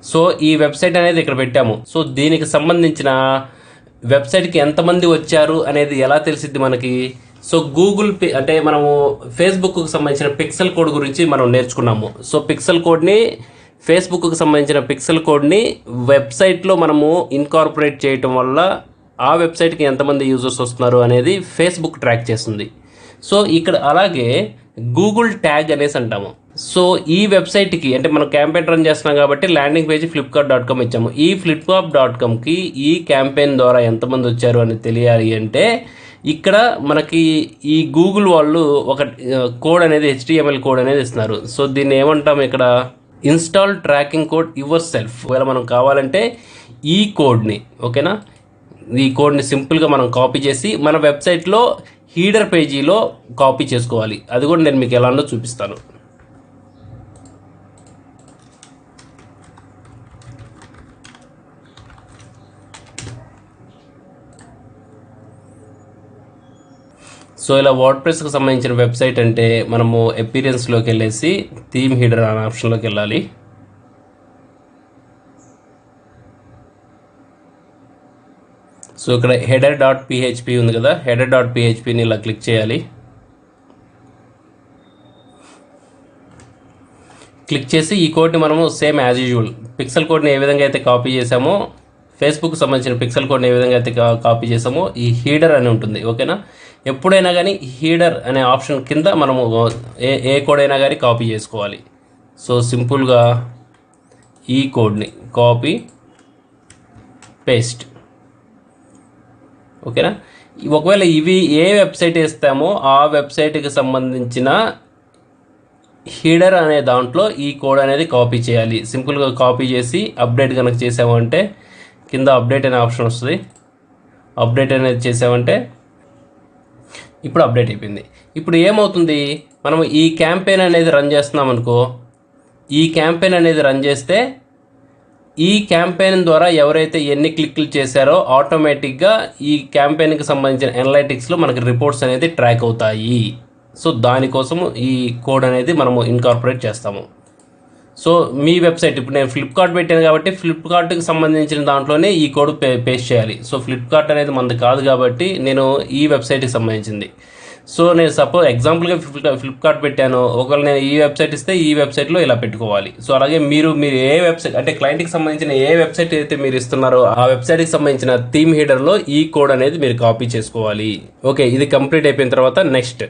సో ఈ వెబ్సైట్ అనేది ఇక్కడ పెట్టాము. సో దీనికి సంబంధించిన వెబ్సైట్కి ఎంతమంది వచ్చారు అనేది ఎలా తెలిసిద్ది మనకి? సో గూగుల్ అంటే మనము ఫేస్బుక్కి సంబంధించిన పిక్సెల్ కోడ్ గురించి మనం నేర్చుకున్నాము. సో పిక్సెల్ కోడ్ని, ఫేస్బుక్కి సంబంధించిన పిక్సెల్ కోడ్ని వెబ్సైట్లో మనము ఇన్కార్పొరేట్ చేయటం వల్ల ఆ వెబ్సైట్కి ఎంతమంది యూజర్స్ వస్తున్నారు అనేది ఫేస్బుక్ ట్రాక్ చేస్తుంది. సో ఇక్కడ అలాగే గూగుల్ ట్యాగ్ అనేసి అంటాము. సో ఈ వెబ్సైట్కి అంటే మనం క్యాంపెయిన్ రన్ చేస్తున్నాం కాబట్టి ల్యాండింగ్ పేజ్ flipkart.com ఇచ్చాము. ఈ flipkart.comకి ఈ క్యాంపెయిన్ ద్వారా ఎంతమంది వచ్చారు అని తెలియాలి అంటే ఇక్కడ మనకి ఈ గూగుల్ వాళ్ళు ఒక కోడ్ అనేది HTML కోడ్ అనేది ఇస్తున్నారు. సో దీన్ని ఏమంటాము ఇక్కడ, install tracking code your self. ఒకవేళ మనం కావాలంటే ఈ కోడ్ని, ఓకేనా, ఈ కోడ్ని సింపుల్గా మనం కాపీ చేసి మన వెబ్సైట్లో హీడర్ పేజీలో కాపీ చేసుకోవాలి. అది కూడా నేను మీకు ఎలానో చూపిస్తాను. సో ఇలా వర్డ్ప్రెస్కి సంబంధించిన వెబ్సైట్ అంటే మనము అపీరెన్స్లోకి వెళ్ళేసి థీమ్ హీడర్ అనే ఆప్షన్లోకి వెళ్ళాలి. సో ఇక్కడ header.php ఉంది కదా, header.phpని ఇలా క్లిక్ చేయాలి. క్లిక్ చేసి ఈ కోడ్ని మనము సేమ్ యాజ్ యూజువల్ పిక్సెల్ కోడ్ని ఏ విధంగా అయితే కాపీ చేసామో, ఫేస్బుక్ సంబంధించిన పిక్సెల్ కోడ్ని ఏ విధంగా అయితే కాపీ చేసామో ఈ హీడర్ అని ఉంటుంది. ఓకేనా, ఎప్పుడైనా కానీ హీడర్ అనే ఆప్షన్ కింద మనము ఏ కోడ్ అయినా కానీ కాపీ చేసుకోవాలి. సో సింపుల్గా ఈ కోడ్ని కాపీ పేస్ట్. ఓకేనా, ఒకవేళ ఇవి ఏ వెబ్సైట్ వేస్తామో ఆ వెబ్సైట్కి సంబంధించిన హీడర్ అనే దాంట్లో ఈ కోడ్ అనేది కాపీ చేయాలి. సింపుల్గా కాపీ చేసి అప్డేట్ కనుక చేసామంటే కింద అప్డేట్ అనే ఆప్షన్ వస్తుంది. అప్డేట్ అనేది చేసామంటే ఇప్పుడు అప్డేట్ అయిపోయింది. ఇప్పుడు ఏమవుతుంది, మనం ఈ క్యాంపెయిన్ అనేది రన్ చేస్తున్నాం అనుకో, ఈ క్యాంపెయిన్ అనేది రన్ చేస్తే ఈ క్యాంపెయిన్ ద్వారా ఎవరైతే ఎన్ని క్లిక్లు చేశారో ఆటోమేటిక్గా ఈ క్యాంపెయిన్కి సంబంధించిన అనలైటిక్స్లో మనకి రిపోర్ట్స్ అనేది ట్రాక్ అవుతాయి. సో దానికోసము ఈ కోడ్ అనేది మనము ఇన్కార్పొరేట్ చేస్తాము. సో మీ వెబ్సైట్, ఇప్పుడు నేను ఫ్లిప్కార్ట్ పెట్టాను కాబట్టి ఫ్లిప్కార్ట్కి సంబంధించిన దాంట్లోనే ఈ కోడ్ పేస్ట్ చేయాలి. సో ఫ్లిప్కార్ట్ అనేది మనది కాదు కాబట్టి నేను ఈ వెబ్సైట్కి సంబంధించింది. సో నేను సపోజ్ ఎగ్జాంపుల్గా ఫ్లిప్కార్ట్ పెట్టాను, ఒకవేళ నేను ఈ వెబ్సైట్ ఇస్తే ఈ వెబ్సైట్లో ఇలా పెట్టుకోవాలి. సో అలాగే మీరు ఏ వెబ్సైట్ అంటే క్లయింట్కి సంబంధించిన ఏ వెబ్సైట్ అయితే మీరు ఇస్తున్నారో ఆ వెబ్సైట్కి సంబంధించిన థీమ్ హీడర్లో ఈ కోడ్ అనేది మీరు కాపీ చేసుకోవాలి. ఓకే, ఇది కంప్లీట్ అయిపోయిన తర్వాత నెక్స్ట్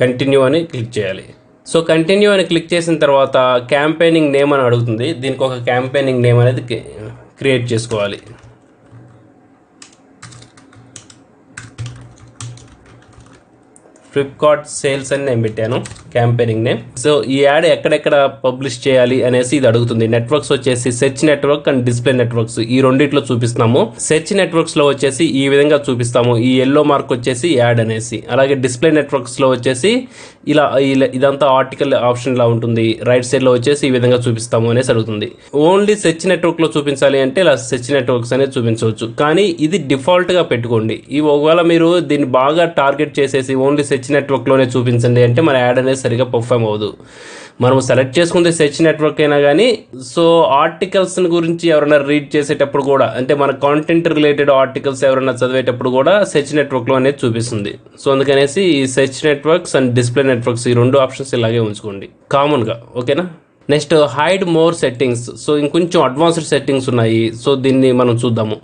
కంటిన్యూ అని క్లిక్ చేయాలి. సో కంటిన్యూ అని క్లిక్ చేసిన తర్వాత క్యాంపెయినింగ్ నేమ్ అని అడుగుతుంది. దీనికి ఒక క్యాంపెయినింగ్ నేమ్ అనేది క్రియేట్ చేసుకోవాలి. ఫ్లిప్కార్ట్ సేల్స్ అని నేను పెట్టాను క్యాంపెయినింగ్ నేమ్. సో ఈ యాడ్ ఎక్కడెక్కడ పబ్లిష్ చేయాలి అనేసి ఇది అడుగుతుంది. నెట్వర్క్స్ వచ్చేసి search network and display networks ఈ రెండిట్లో చూపిస్తున్నాము. సెర్చ్ నెట్వర్క్స్లో వచ్చేసి ఈ విధంగా చూపిస్తాము, ఈ ఎల్లో మార్క్ వచ్చేసి యాడ్ అనేసి. అలాగే డిస్ప్లే నెట్వర్క్స్లో వచ్చేసి ఇలా ఇదంతా ఆర్టికల్ ఆప్షన్ ఇలా ఉంటుంది. రైట్ సైడ్లో వచ్చేసి ఈ విధంగా చూపిస్తాము అనేసి అడుగుతుంది. ఓన్లీ సెర్చ్ నెట్వర్క్లో చూపించాలి అంటే ఇలా సెర్చ్ నెట్వర్క్స్ అనేది చూపించవచ్చు, కానీ ఇది డిఫాల్ట్గా పెట్టుకోండి. ఈ ఒకవేళ మీరు దీన్ని బాగా టార్గెట్ చేసేసి ఓన్లీ సెర్చ్ నెట్వర్క్లోనే చూపించండి అంటే మన యాడ్ అనేది సరిగా పర్ఫామ్ అవ్వదు. మనం సెలెక్ట్ చేసుకుంటే సెర్చ్ నెట్వర్క్ అయినా కానీ, సో ఆర్టికల్స్ గురించి ఎవరైనా రీడ్ చేసేటప్పుడు కూడా, అంటే మన కాంటెంట్ రిలేటెడ్ ఆర్టికల్స్ ఎవరైనా చదివేటప్పుడు కూడా సెర్చ్ నెట్వర్క్లో అనేది చూపిస్తుంది. సో అందుకనేసి ఈ search networks and display networks ఈ రెండు ఆప్షన్స్ ఇలాగే ఉంచుకోండి కామన్గా. ఓకేనా, next hide more settings. So ఇంకొంచెం అడ్వాన్స్డ్ సెట్టింగ్స్ ఉన్నాయి. సో దీన్ని మనం చూద్దాము.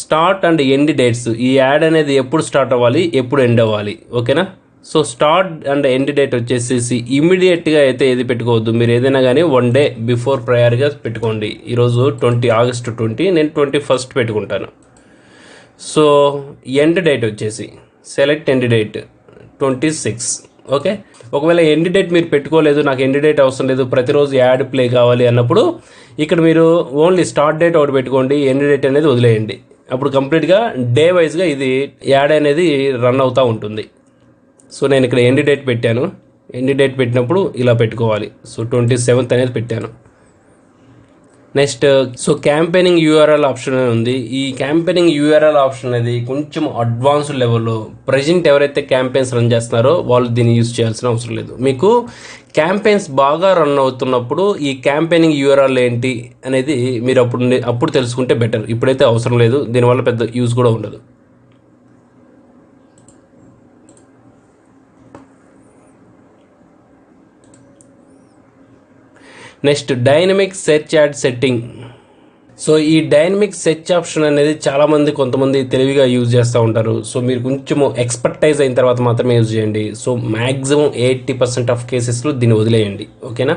స్టార్ట్ అండ్ ఎండ్ డేట్స్, ఈ యాడ్ అనేది ఎప్పుడు స్టార్ట్ అవ్వాలి, ఎప్పుడు ఎండ్ అవ్వాలి. ఓకేనా, so start and end date వచ్చేసి ఇమీడియట్గా అయితే ఏది పెట్టుకోవద్దు. మీరు ఏదైనా కానీ 1 day బిఫోర్ ప్రయర్గా పెట్టుకోండి. ఈరోజు August 20, నేను 21st పెట్టుకుంటాను. సో ఎండ్ డేట్ వచ్చేసి సెలెక్ట్ ఎండ్ డేట్ 26. ఓకే, ఒకవేళ ఎండ్ డేట్ మీరు పెట్టుకోలేదు, నాకు ఎండ్ డేట్ అవసరం లేదు, ప్రతిరోజు యాడ్ ప్లే కావాలి అన్నప్పుడు ఇక్కడ మీరు ఓన్లీ స్టార్ట్ డేట్ ఒకటి పెట్టుకోండి, ఎండ్ డేట్ అనేది వదిలేయండి. అప్పుడు కంప్లీట్గా డే వైజ్గా ఇది యాడ్ అనేది రన్ అవుతూ ఉంటుంది. సో నేను ఇక్కడ ఎండ్ డేట్ పెట్టాను. ఎండ్ డేట్ పెట్టినప్పుడు ఇలా పెట్టుకోవాలి. సో 27th అనేది పెట్టాను. Next so campaigning URL option ఉంది. ఈ క్యాంపెయినింగ్ యూఆర్ఎల్ ఆప్షన్ అనేది కొంచెం అడ్వాన్స్డ్ లెవెల్లో, ప్రజెంట్ ఎవరైతే క్యాంపెయిన్స్ రన్ చేస్తున్నారో వాళ్ళు దీన్ని యూజ్ చేయాల్సిన అవసరం లేదు. మీకు క్యాంపెయిన్స్ బాగా రన్ అవుతున్నప్పుడు ఈ క్యాంపెయినింగ్ యూఆర్ఎల్ ఏంటి అనేది మీరు అప్పుడు తెలుసుకుంటే బెటర్. ఇప్పుడైతే అవసరం లేదు, దీనివల్ల పెద్ద యూజ్ కూడా ఉండదు. Next dynamic search add setting. So ఈ డైనమిక్ సెర్చ్ ఆప్షన్ అనేది కొంతమంది తెలివిగా యూజ్ చేస్తూ ఉంటారు. సో మీరు కొంచెం ఎక్స్పర్టైజ్ అయిన తర్వాత మాత్రమే యూజ్ చేయండి. సో మ్యాక్సిమం 80% ఆఫ్ కేసెస్లో దీన్ని వదిలేయండి. ఓకేనా?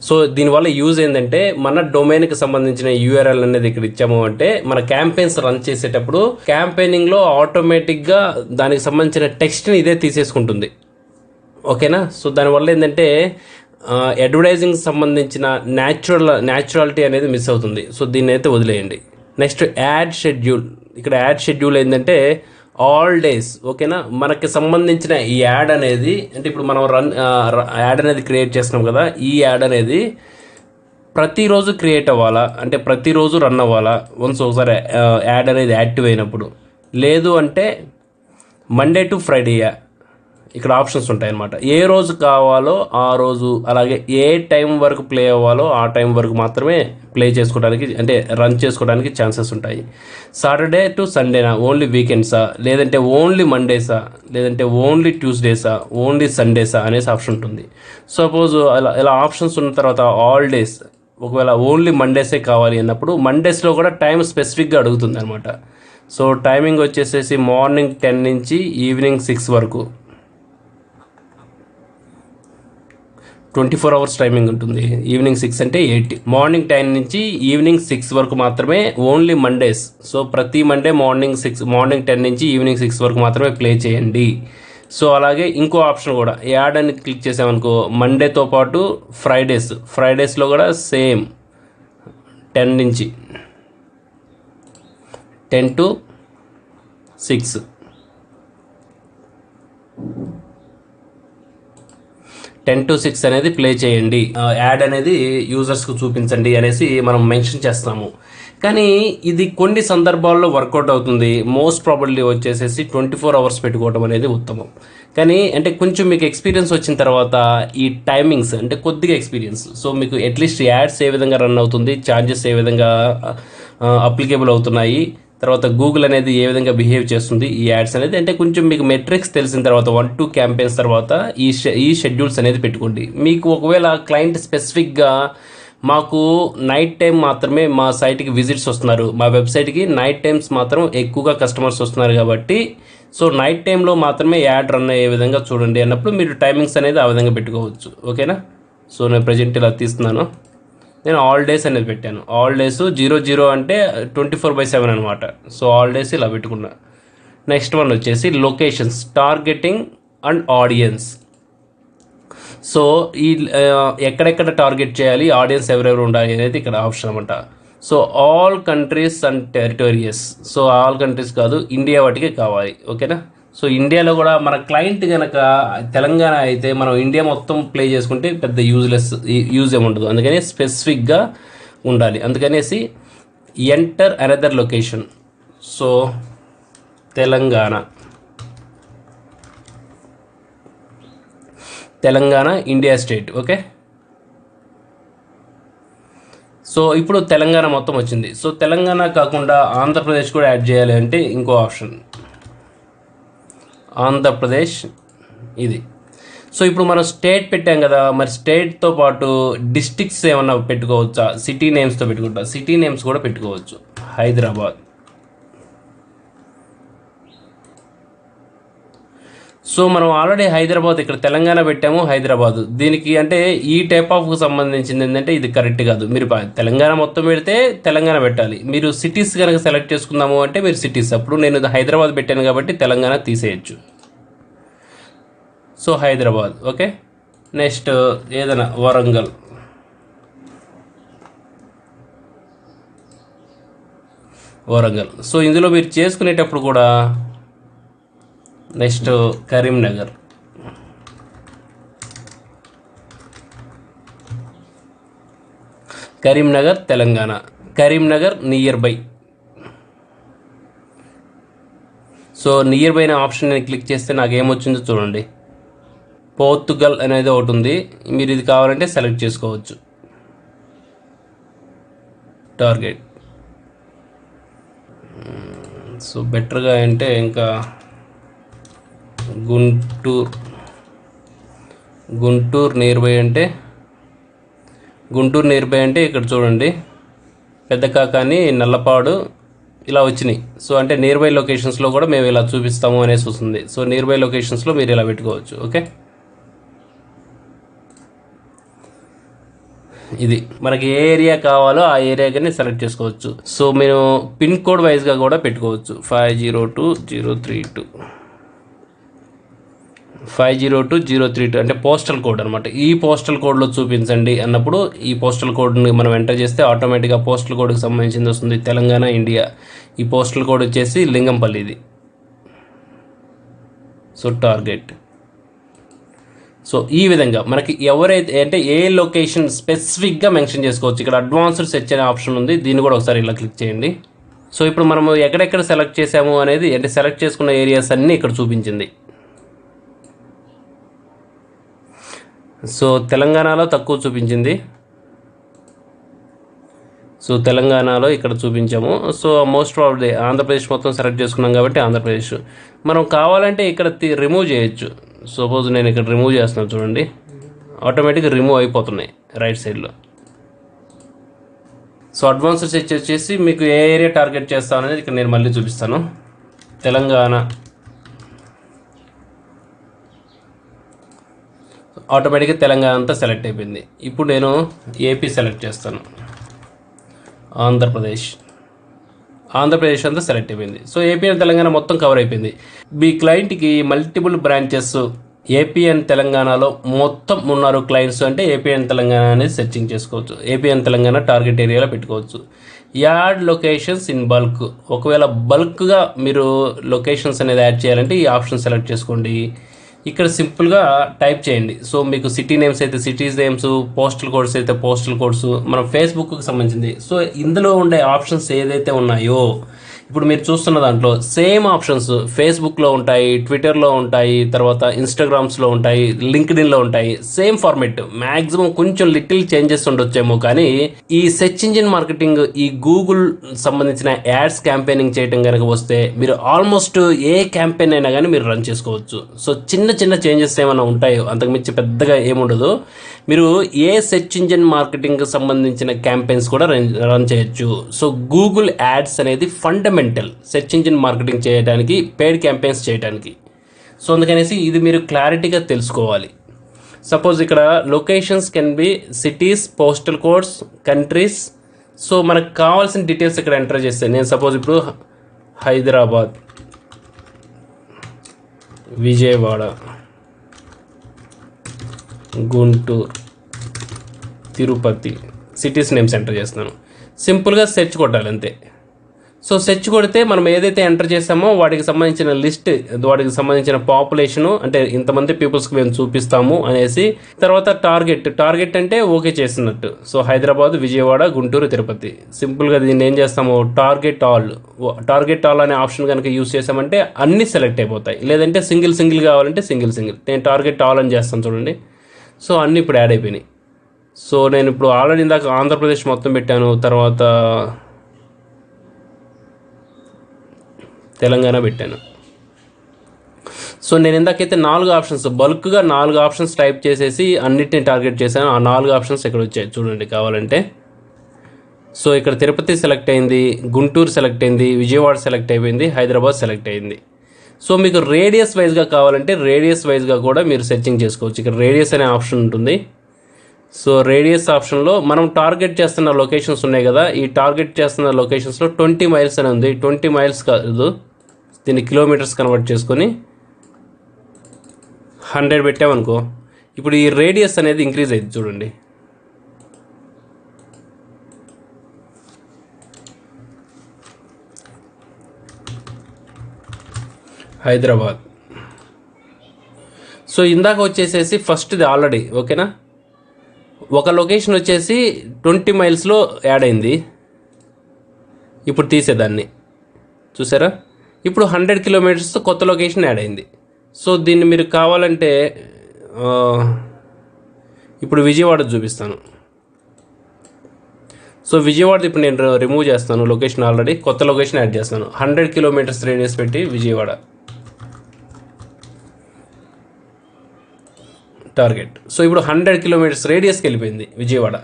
సో దీనివల్ల యూజ్ ఏంటంటే మన డొమైన్కి సంబంధించిన యూఆర్ఎల్ అనేది ఇక్కడ ఇచ్చాము అంటే మన క్యాంపెయిన్స్ రన్ చేసేటప్పుడు క్యాంపెయినింగ్లో ఆటోమేటిక్గా దానికి సంబంధించిన టెక్స్ట్ని ఇదే తీసేసుకుంటుంది. ఓకేనా? సో దానివల్ల ఏంటంటే అడ్వర్టైజింగ్ సంబంధించిన న్యాచురాలిటీ అనేది మిస్ అవుతుంది. సో దీన్ని అయితే వదిలేయండి. Next add schedule. ఇక్కడ యాడ్ షెడ్యూల్ ఏంటంటే ఆల్ డేస్. ఓకేనా? మనకి సంబంధించిన ఈ యాడ్ అనేది అంటే ఇప్పుడు మనం యాడ్ అనేది క్రియేట్ చేస్తున్నాం కదా, ఈ యాడ్ అనేది ప్రతిరోజు క్రియేట్ అవ్వాలా, అంటే ప్రతిరోజు రన్ అవ్వాలా వన్స్ ఒకసారి యాడ్ అనేది యాక్టివ్ అయినప్పుడు, లేదు అంటే మండే టు ఫ్రైడేయా, ఇక్కడ ఆప్షన్స్ ఉంటాయి అన్నమాట. ఏ రోజు కావాలో ఆ రోజు, అలాగే ఏ టైం వరకు ప్లే అవ్వాలో ఆ టైం వరకు మాత్రమే ప్లే చేసుకోవడానికి అంటే రన్ చేసుకోవడానికి ఛాన్సెస్ ఉంటాయి. సాటర్డే టు సండేనా, ఓన్లీ వీకెండ్సా, లేదంటే ఓన్లీ మండేసా, లేదంటే ఓన్లీ ట్యూస్డేసా, ఓన్లీ సండేసా అనేసి ఆప్షన్ ఉంటుంది. సపోజ్ ఇలా ఆప్షన్స్ ఉన్న తర్వాత ఆల్ డేస్, ఒకవేళ ఓన్లీ మండేసే కావాలి అన్నప్పుడు మండేస్లో కూడా టైం స్పెసిఫిక్గా అడుగుతుంది అనమాట. సో టైమింగ్ వచ్చేసేసి మార్నింగ్ 10 నుంచి ఈవినింగ్ 6 వరకు 24 hours టైమింగ్ ఉంటుంది. ఈవినింగ్ 6 అంటే 8, మార్నింగ్ 10 నుంచి ఈవినింగ్ 6 వరకు మాత్రమే ఓన్లీ మండేస్. సో ప్రతి మండే మార్నింగ్ 10 నుంచి ఈవినింగ్ 6 వరకు మాత్రమే ప్లే చేయండి. సో అలాగే ఇంకో ఆప్షన్ కూడా యాడ్ అని క్లిక్ చేసామనుకో, మండేతో పాటు ఫ్రైడేస్లో కూడా సేమ్ 10 నుంచి 10 to 6 10 to 6 అనేది ప్లే చేయండి, యాడ్ అనేది యూజర్స్కు చూపించండి అనేసి మనం మెన్షన్ చేస్తాము. కానీ ఇది కొన్ని సందర్భాల్లో వర్కౌట్ అవుతుంది. మోస్ట్ ప్రాబబ్లీ వచ్చేసేసి 24 hours పెట్టుకోవడం అనేది ఉత్తమం. కానీ అంటే కొంచెం మీకు ఎక్స్పీరియన్స్ వచ్చిన తర్వాత ఈ టైమింగ్స్ అంటే కొద్దిగా ఎక్స్పీరియన్స్, సో మీకు అట్లీస్ట్ యాడ్స్ ఏ విధంగా రన్ అవుతుంది, ఛార్జెస్ ఏ విధంగా అప్లికేబుల్ అవుతున్నాయి, తర్వాత గూగుల్ అనేది ఏ విధంగా బిహేవ్ చేస్తుంది ఈ యాడ్స్ అనేది, అంటే కొంచెం మీకు మెట్రిక్స్ తెలిసిన తర్వాత 1-2 క్యాంపెయిన్స్ తర్వాత ఈ షెడ్యూల్స్ అనేది పెట్టుకోండి. మీకు ఒకవేళ క్లయింట్ స్పెసిఫిక్గా మాకు నైట్ టైం మాత్రమే మా సైట్కి విజిట్స్ వస్తున్నారు, మా వెబ్సైట్కి నైట్ టైమ్స్ మాత్రం ఎక్కువగా కస్టమర్స్ వస్తున్నారు కాబట్టి సో నైట్ టైంలో మాత్రమే యాడ్ రన్ అయ్యే విధంగా చూడండి అన్నప్పుడు మీరు టైమింగ్స్ అనేది ఆ విధంగా పెట్టుకోవచ్చు. ఓకేనా? సో నేను ప్రజెంట్ ఇలా తీస్తున్నాను. నేను ఆల్ డేస్ అనేది పెట్టాను. ఆల్ డేస్ 00 అంటే 24/7 అనమాట. సో ఆల్ డేస్ ఇలా పెట్టుకున్నా. నెక్స్ట్ వన్ వచ్చేసి locations, targeting and audience. So ఈ ఎక్కడెక్కడ టార్గెట్ చేయాలి, ఆడియన్స్ ఎవరెవరు ఉండాలి అనేది ఇక్కడ ఆప్షన్ అనమాట. So all countries and territories. So all countries కాదు, ఇండియా వాటికే కావాలి. ఓకేనా? సో ఇండియాలో కూడా మన క్లయింట్ కనుక తెలంగాణ అయితే మనం ఇండియా మొత్తం ప్లే చేసుకుంటే పెద్ద యూజ్ ఏముండదు. అందుకని స్పెసిఫిక్గా ఉండాలి. అందుకనేసి enter another location. So Telangana India state. Okay, so ఇప్పుడు తెలంగాణ మొత్తం వచ్చింది. సో తెలంగాణ కాకుండా ఆంధ్రప్రదేశ్ కూడా యాడ్ చేయాలి అంటే ఇంకో ఆప్షన్ ఆంధ్రప్రదేశ్ ఇది. సో ఇప్పుడు మనం స్టేట్ పెట్టాం కదా, మరి స్టేట్తో పాటు డిస్ట్రిక్ట్స్ ఏమన్నా పెట్టుకోవచ్చా, సిటీ నేమ్స్తో పెట్టుకుంటా, సిటీ నేమ్స్ కూడా పెట్టుకోవచ్చు. హైదరాబాద్. సో మనం ఆల్రెడీ హైదరాబాద్ ఇక్కడ తెలంగాణ పెట్టాము, హైదరాబాద్. దీనికి అంటే ఈ టైప్ ఆఫ్ సంబంధించింది ఏంటంటే ఇది కరెక్ట్ కాదు. మీరు తెలంగాణ మొత్తం పెడితే తెలంగాణ పెట్టాలి. మీరు సిటీస్ కనుక సెలెక్ట్ చేసుకుందాము అంటే మీరు సిటీస్, అప్పుడు నేను హైదరాబాద్ పెట్టాను కాబట్టి తెలంగాణ తీసేయచ్చు. So Hyderabad okay. నెక్స్ట్ ఏదైనా వరంగల్, సో ఇందులో మీరు చేసుకునేటప్పుడు కూడా next Karimnagar, Telangana, Karimnagar near by. So near by అనే ఆప్షన్ నేను క్లిక్ చేస్తే నాకు ఏమొచ్చిందో చూడండి. పోర్తుగల్ అనేది ఒకటి ఉంది, మీరు ఇది కావాలంటే సెలెక్ట్ చేసుకోవచ్చు. టార్గెట్ సో బెటర్గా అంటే ఇంకా గుంటూరు నియర్ బై అంటే ఇక్కడ చూడండి పెద్ద కాకాని, నల్లపాడు ఇలా వచ్చినాయి. సో అంటే నియర్ బై లొకేషన్స్లో కూడా మేము ఇలా చూపిస్తాము అనేసి వస్తుంది. సో నియర్ బై లొకేషన్స్లో మీరు ఇలా పెట్టుకోవచ్చు. ఓకే, ఇది మనకి ఏ ఏరియా కావాలో ఆ ఏరియాని సెలెక్ట్ చేసుకోవచ్చు. సో మీరు పిన్ కోడ్ వైజ్గా కూడా పెట్టుకోవచ్చు. 502032 అంటే పోస్టల్ కోడ్ అనమాట. ఈ పోస్టల్ కోడ్లో చూపించండి అన్నప్పుడు ఈ పోస్టల్ కోడ్ని మనం ఎంటర్ చేస్తే ఆటోమేటిక్గా పోస్టల్ కోడ్కి సంబంధించింది వస్తుంది. తెలంగాణ, ఇండియా. ఈ పోస్టల్ కోడ్ వచ్చేసి లింగంపల్లి ఇది. So target. సో ఈ విధంగా మనకి ఎవరైతే అంటే ఏ లొకేషన్ స్పెసిఫిక్గా మెన్షన్ చేసుకోవచ్చు. ఇక్కడ అడ్వాన్స్డ్ సెర్చ్ అనే ఆప్షన్ ఉంది, దీన్ని కూడా ఒకసారి ఇలా క్లిక్ చేయండి. సో ఇప్పుడు మనము ఎక్కడెక్కడ సెలెక్ట్ చేసాము అనేది అంటే సెలెక్ట్ చేసుకున్న ఏరియాస్ అన్నీ ఇక్కడ చూపించింది. సో తెలంగాణలో తక్కువ చూపించింది. సో తెలంగాణలో ఇక్కడ చూపించాము. సో మోస్ట్ ప్రాబ్లీ ఆంధ్రప్రదేశ్ మొత్తం సెలెక్ట్ చేసుకున్నాం కాబట్టి ఆంధ్రప్రదేశ్. మనం కావాలంటే ఇక్కడ రిమూవ్ చేయొచ్చు. సపోజ్ నేను ఇక్కడ రిమూవ్ చేస్తున్నాను చూడండి, ఆటోమేటిక్గా రిమూవ్ అయిపోతున్నాయి రైట్ సైడ్లో. సో అడ్వాన్స్డ్ సెర్చ్ వచ్చేసి మీకు ఏ ఏరియా టార్గెట్ చేస్తాను అనేది ఇక్కడ నేను మళ్ళీ చూపిస్తాను. తెలంగాణ ఆటోమేటిక్గా తెలంగాణ అంతా సెలెక్ట్ అయిపోయింది. ఇప్పుడు నేను ఏపీ సెలెక్ట్ చేస్తాను. ఆంధ్రప్రదేశ్ అంతా సెలెక్ట్ అయిపోయింది. సో ఏపీ అండ్ తెలంగాణ మొత్తం కవర్ అయిపోయింది. మీ క్లయింట్కి మల్టిపుల్ బ్రాంచెస్ ఏపీ అండ్ తెలంగాణలో మొత్తం ఉన్నారు క్లయింట్స్ అంటే ఏపీ అండ్ తెలంగాణ అనేది సెర్చింగ్ చేసుకోవచ్చు. ఏపీ అండ్ తెలంగాణ టార్గెట్ ఏరియాలో పెట్టుకోవచ్చు. యాడ్ లొకేషన్స్ ఇన్ బల్క్, ఒకవేళ బల్క్గా మీరు లొకేషన్స్ అనేది యాడ్ చేయాలంటే ఈ ఆప్షన్ సెలెక్ట్ చేసుకోండి. ఇక్కడ సింపుల్గా టైప్ చేయండి. సో మీకు సిటీ నేమ్స్ అయితే సిటీస్ నేమ్స్, పోస్టల్ కోడ్స్ అయితే పోస్టల్ కోడ్స్, మన ఫేస్బుక్కి సంబంధించింది. సో ఇందులో ఉండే ఆప్షన్స్ ఏదైతే ఉన్నాయో ఇప్పుడు మీరు చూస్తున్న దాంట్లో సేమ్ ఆప్షన్స్ ఫేస్బుక్లో ఉంటాయి, ట్విట్టర్లో ఉంటాయి, తర్వాత ఇన్స్టాగ్రామ్స్లో ఉంటాయి, లింక్డ్ఇన్లో ఉంటాయి. సేమ్ ఫార్మెట్, మ్యాక్సిమం కొంచెం లిటిల్ చేంజెస్ ఉండొచ్చేమో, కానీ ఈ సెర్చ్ ఇంజిన్ మార్కెటింగ్, ఈ గూగుల్ సంబంధించిన యాడ్స్ క్యాంపెయినింగ్ చేయడం కనుక వస్తే మీరు ఆల్మోస్ట్ ఏ క్యాంపెయిన్ అయినా కానీ మీరు రన్ చేసుకోవచ్చు. సో చిన్న చిన్న చేంజెస్ ఏమైనా ఉంటాయో, అంతకుమించి పెద్దగా ఏముండదు. మీరు ఏ సెర్చ్ ఇంజిన్ మార్కెటింగ్ సంబంధించిన క్యాంపెయిన్స్ కూడా రన్ చేయొచ్చు. సో గూగుల్ యాడ్స్ అనేది ఫండమెంటల్ సెర్చ్ ఇంజిన్ మార్కెటింగ్ చేయడానికి, పెయిడ్ క్యాంపెయిన్స్ చేయడానికి. సో అందుకనేసి ఇది మీరు క్లారిటీగా తెలుసుకోవాలి. సపోజ్ ఇక్కడ locations can be cities, postal codes, countries. So మనకు కావాల్సిన డీటెయిల్స్ ఇక్కడ ఎంటర్ చేస్తే, నేను సపోజ్ ఇప్పుడు Hyderabad, Vijayawada, Guntur, Tirupati cities names enter చేస్తున్నాను. సింపుల్గా సెర్చ్ కొట్టాలి అంతే. సో సెర్చ్ కొడితే మనం ఏదైతే ఎంటర్ చేసామో వాటికి సంబంధించిన లిస్ట్, వాటికి సంబంధించిన పాపులేషను, అంటే ఇంతమంది పీపుల్స్కి మేము చూపిస్తాము అనేసి, తర్వాత టార్గెట్ అంటే ఓకే చేస్తున్నట్టు. సో హైదరాబాద్, విజయవాడ, గుంటూరు, తిరుపతి. సింపుల్గా దీన్ని ఏం చేస్తాము, టార్గెట్ ఆల్ అనే ఆప్షన్ కనుక యూస్ చేసామంటే అన్నీ సెలెక్ట్ అయిపోతాయి. లేదంటే సింగిల్ కావాలంటే సింగిల్. నేను టార్గెట్ ఆల్ అని చేస్తాను చూడండి. సో అన్నీ ఇప్పుడు యాడ్ అయిపోయినాయి. సో నేను ఇప్పుడు ఆల్రెడీ ఇందాక ఆంధ్రప్రదేశ్ మొత్తం పెట్టాను, తర్వాత తెలంగాణ పెట్టాను. సో నేను ఇందాకైతే 4 ఆప్షన్స్, బల్క్గా 4 ఆప్షన్స్ టైప్ చేసేసి అన్నిటిని టార్గెట్ చేశాను. ఆ 4 ఆప్షన్స్ ఇక్కడ వచ్చాయి చూడండి కావాలంటే. సో ఇక్కడ తిరుపతి సెలెక్ట్ అయింది, గుంటూరు సెలెక్ట్ అయింది, విజయవాడ సెలెక్ట్ అయిపోయింది, హైదరాబాద్ సెలెక్ట్ అయింది. సో మీకు రేడియస్ వైజ్గా కావాలంటే రేడియస్ వైజ్గా కూడా మీరు సెర్చింగ్ చేసుకోవచ్చు. ఇక్కడ రేడియస్ అనే ఆప్షన్ ఉంటుంది. సో రేడియస్ ఆప్షన్లో మనం టార్గెట్ చేస్తున్న లొకేషన్స్ ఉన్నాయి కదా, ఈ టార్గెట్ చేస్తున్న లొకేషన్స్లో 20 మైల్స్ అని ఉంది. 20 మైల్స్ కాదు, దీన్ని కిలోమీటర్స్ కన్వర్ట్ చేసుకొని 100 పెట్టామనుకో, ఇప్పుడు ఈ రేడియస్ అనేది ఇంక్రీజ్ అయింది చూడండి. హైదరాబాద్. సో ఇందాక వచ్చేసేసి ఫస్ట్ది ఆల్రెడీ ఓకేనా, ఒక లొకేషన్ వచ్చేసి 20 మైల్స్లో యాడ్ అయింది. ఇప్పుడు తీసేదాన్ని చూసారా, ఇప్పుడు 100 కిలోమీటర్స్ కొత్త లొకేషన్ యాడ్ అయింది. సో దీన్ని మీరు కావాలంటే ఇప్పుడు విజయవాడ చూపిస్తాను. సో విజయవాడ ఇప్పుడు నేను రిమూవ్ చేస్తాను లొకేషన్, ఆల్రెడీ కొత్త లొకేషన్ యాడ్ చేస్తాను. 100 కిలోమీటర్స్ రేడియస్ పెట్టి విజయవాడ టార్గెట్. సో ఇప్పుడు 100 కిలోమీటర్స్ రేడియస్కి వెళ్ళిపోయింది విజయవాడ.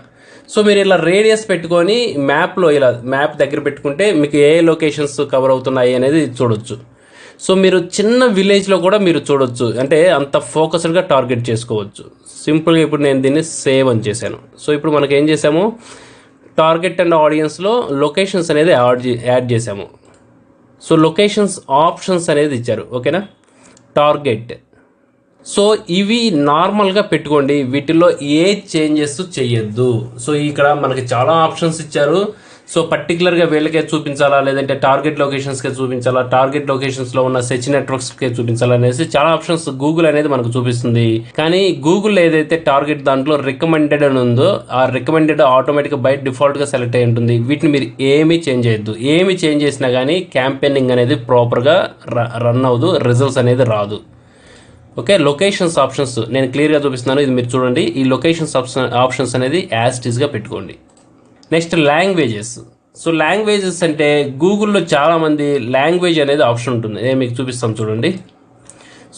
సో మీరు ఇలా రేడియస్ పెట్టుకొని మ్యాప్లో ఇలా మ్యాప్ దగ్గర పెట్టుకుంటే మీకు ఏ లొకేషన్స్ కవర్ అవుతున్నాయి అనేది చూడొచ్చు. సో మీరు చిన్న విలేజ్లో కూడా మీరు చూడొచ్చు, అంటే అంత ఫోకస్డ్గా టార్గెట్ చేసుకోవచ్చు. సింపుల్గా ఇప్పుడు నేను దీన్ని సేవ్ అని చేశాను. సో ఇప్పుడు మనకి ఏం చేసాము, టార్గెట్ అండ్ ఆడియన్స్లో లొకేషన్స్ అనేది యాడ్ చేసాము. సో లొకేషన్స్ ఆప్షన్స్ అనేది ఇచ్చారు ఓకేనా, టార్గెట్. సో ఇవి నార్మల్గా పెట్టుకోండి, వీటిల్లో ఏ చేంజెస్ చెయ్యొద్దు. సో ఇక్కడ మనకి చాలా ఆప్షన్స్ ఇచ్చారు. సో పర్టికులర్గా వీళ్ళకే చూపించాలా, లేదంటే టార్గెట్ లొకేషన్స్కే చూపించాలా, టార్గెట్ లొకేషన్స్లో ఉన్న సెర్చ్ నెట్వర్క్స్కే చూపించాలా అనేసి చాలా ఆప్షన్స్ గూగుల్ అనేది మనకు చూపిస్తుంది. కానీ గూగుల్ ఏదైతే టార్గెట్ దాంట్లో రికమెండెడ్ అని ఉందో, ఆ రికమెండెడ్ ఆటోమేటిక్గా బై డిఫాల్ట్గా సెలెక్ట్ అయి ఉంటుంది. వీటిని మీరు ఏమీ చేంజ్ చేయొద్దు. ఏమి చేంజ్ చేసినా కానీ క్యాంపెయినింగ్ అనేది ప్రాపర్గా రన్ అవ్వదు, రిజల్ట్స్ అనేది రాదు. ఓకే, లొకేషన్స్ ఆప్షన్స్ నేను క్లియర్గా చూపిస్తున్నాను, ఇది మీరు చూడండి. ఈ లొకేషన్స్ ఆప్షన్స్ అనేది యాజ్ ఇట్ ఈస్గా పెట్టుకోండి. Next languages. సో లాంగ్వేజెస్ అంటే గూగుల్లో చాలామంది లాంగ్వేజ్ అనేది ఆప్షన్ ఉంటుంది, నేను మీకు చూపిస్తాను చూడండి.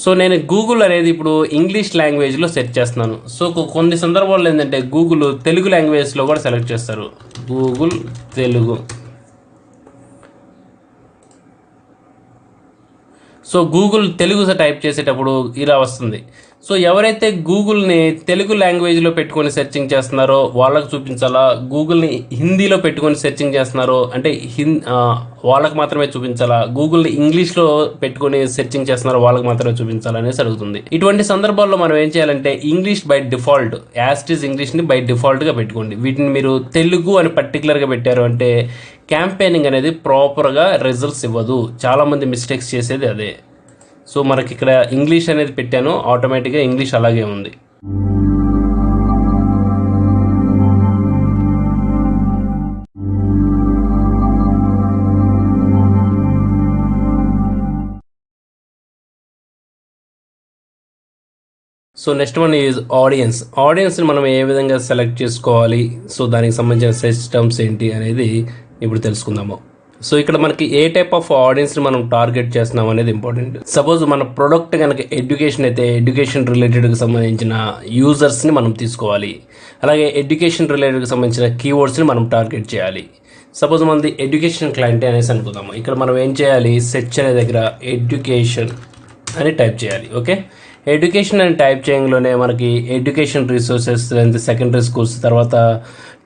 సో నేను గూగుల్ అనేది ఇప్పుడు ఇంగ్లీష్ లాంగ్వేజ్లో సెర్చ్ చేస్తున్నాను. సో కొన్ని సందర్భాల్లో ఏంటంటే గూగుల్ తెలుగు లాంగ్వేజ్లో కూడా సెలెక్ట్ చేస్తారు. Google Telugu. So Google Telugu type చేసేటప్పుడు ఇలా వస్తుంది. సో ఎవరైతే గూగుల్ని తెలుగు లాంగ్వేజ్లో పెట్టుకొని సెర్చింగ్ చేస్తున్నారో వాళ్ళకు చూపించాలా, గూగుల్ని హిందీలో పెట్టుకొని సెర్చింగ్ చేస్తున్నారో అంటే వాళ్ళకి మాత్రమే చూపించాలా, గూగుల్ని ఇంగ్లీష్లో పెట్టుకొని సెర్చింగ్ చేస్తున్నారో వాళ్ళకి మాత్రమే చూపించాలనేసి అడుగుతుంది. ఇటువంటి సందర్భాల్లో మనం ఏం చేయాలంటే English by default, as it is ఇంగ్లీష్ని బై డిఫాల్ట్గా పెట్టుకోండి. వీటిని మీరు తెలుగు అని పర్టికులర్గా పెట్టారు అంటే క్యాంపెయినింగ్ అనేది ప్రాపర్గా రిజల్ట్స్ ఇవ్వదు. చాలామంది మిస్టేక్స్ చేసేది అదే. సో మనకి ఇక్కడ ఇంగ్లీష్ అనేది పెట్టాను, ఆటోమేటిక్గా ఇంగ్లీష్ అలాగే ఉంది. So next one is audience. ఆడియన్స్ని మనం ఏ విధంగా సెలెక్ట్ చేసుకోవాలి, సో దానికి సంబంధించిన సిస్టమ్స్ ఏంటి అనేది ఇప్పుడు తెలుసుకుందాము. సో ఇక్కడ మనకి ఏ టైప్ ఆఫ్ ఆడియన్స్ని మనం టార్గెట్ చేస్తున్నాం అనేది ఇంపార్టెంట్. సపోజ్ మన ప్రొడక్ట్ కనుక ఎడ్యుకేషన్ అయితే ఎడ్యుకేషన్ రిలేటెడ్కి సంబంధించిన యూజర్స్ని మనం తీసుకోవాలి. అలాగే ఎడ్యుకేషన్ రిలేటెడ్కి సంబంధించిన కీవర్డ్స్ని మనం టార్గెట్ చేయాలి. సపోజ్ మనది ఎడ్యుకేషన్ క్లయింట్ అనేసి అనుకుందాము. ఇక్కడ మనం ఏం చేయాలి, సెర్చ్ అనే దగ్గర ఎడ్యుకేషన్ అని టైప్ చేయాలి. ఓకే, ఎడ్యుకేషన్ అని టైప్ చేయడంలోనే మనకి ఎడ్యుకేషన్ రిసోర్సెస్, సెకండరీ స్కూల్స్, తర్వాత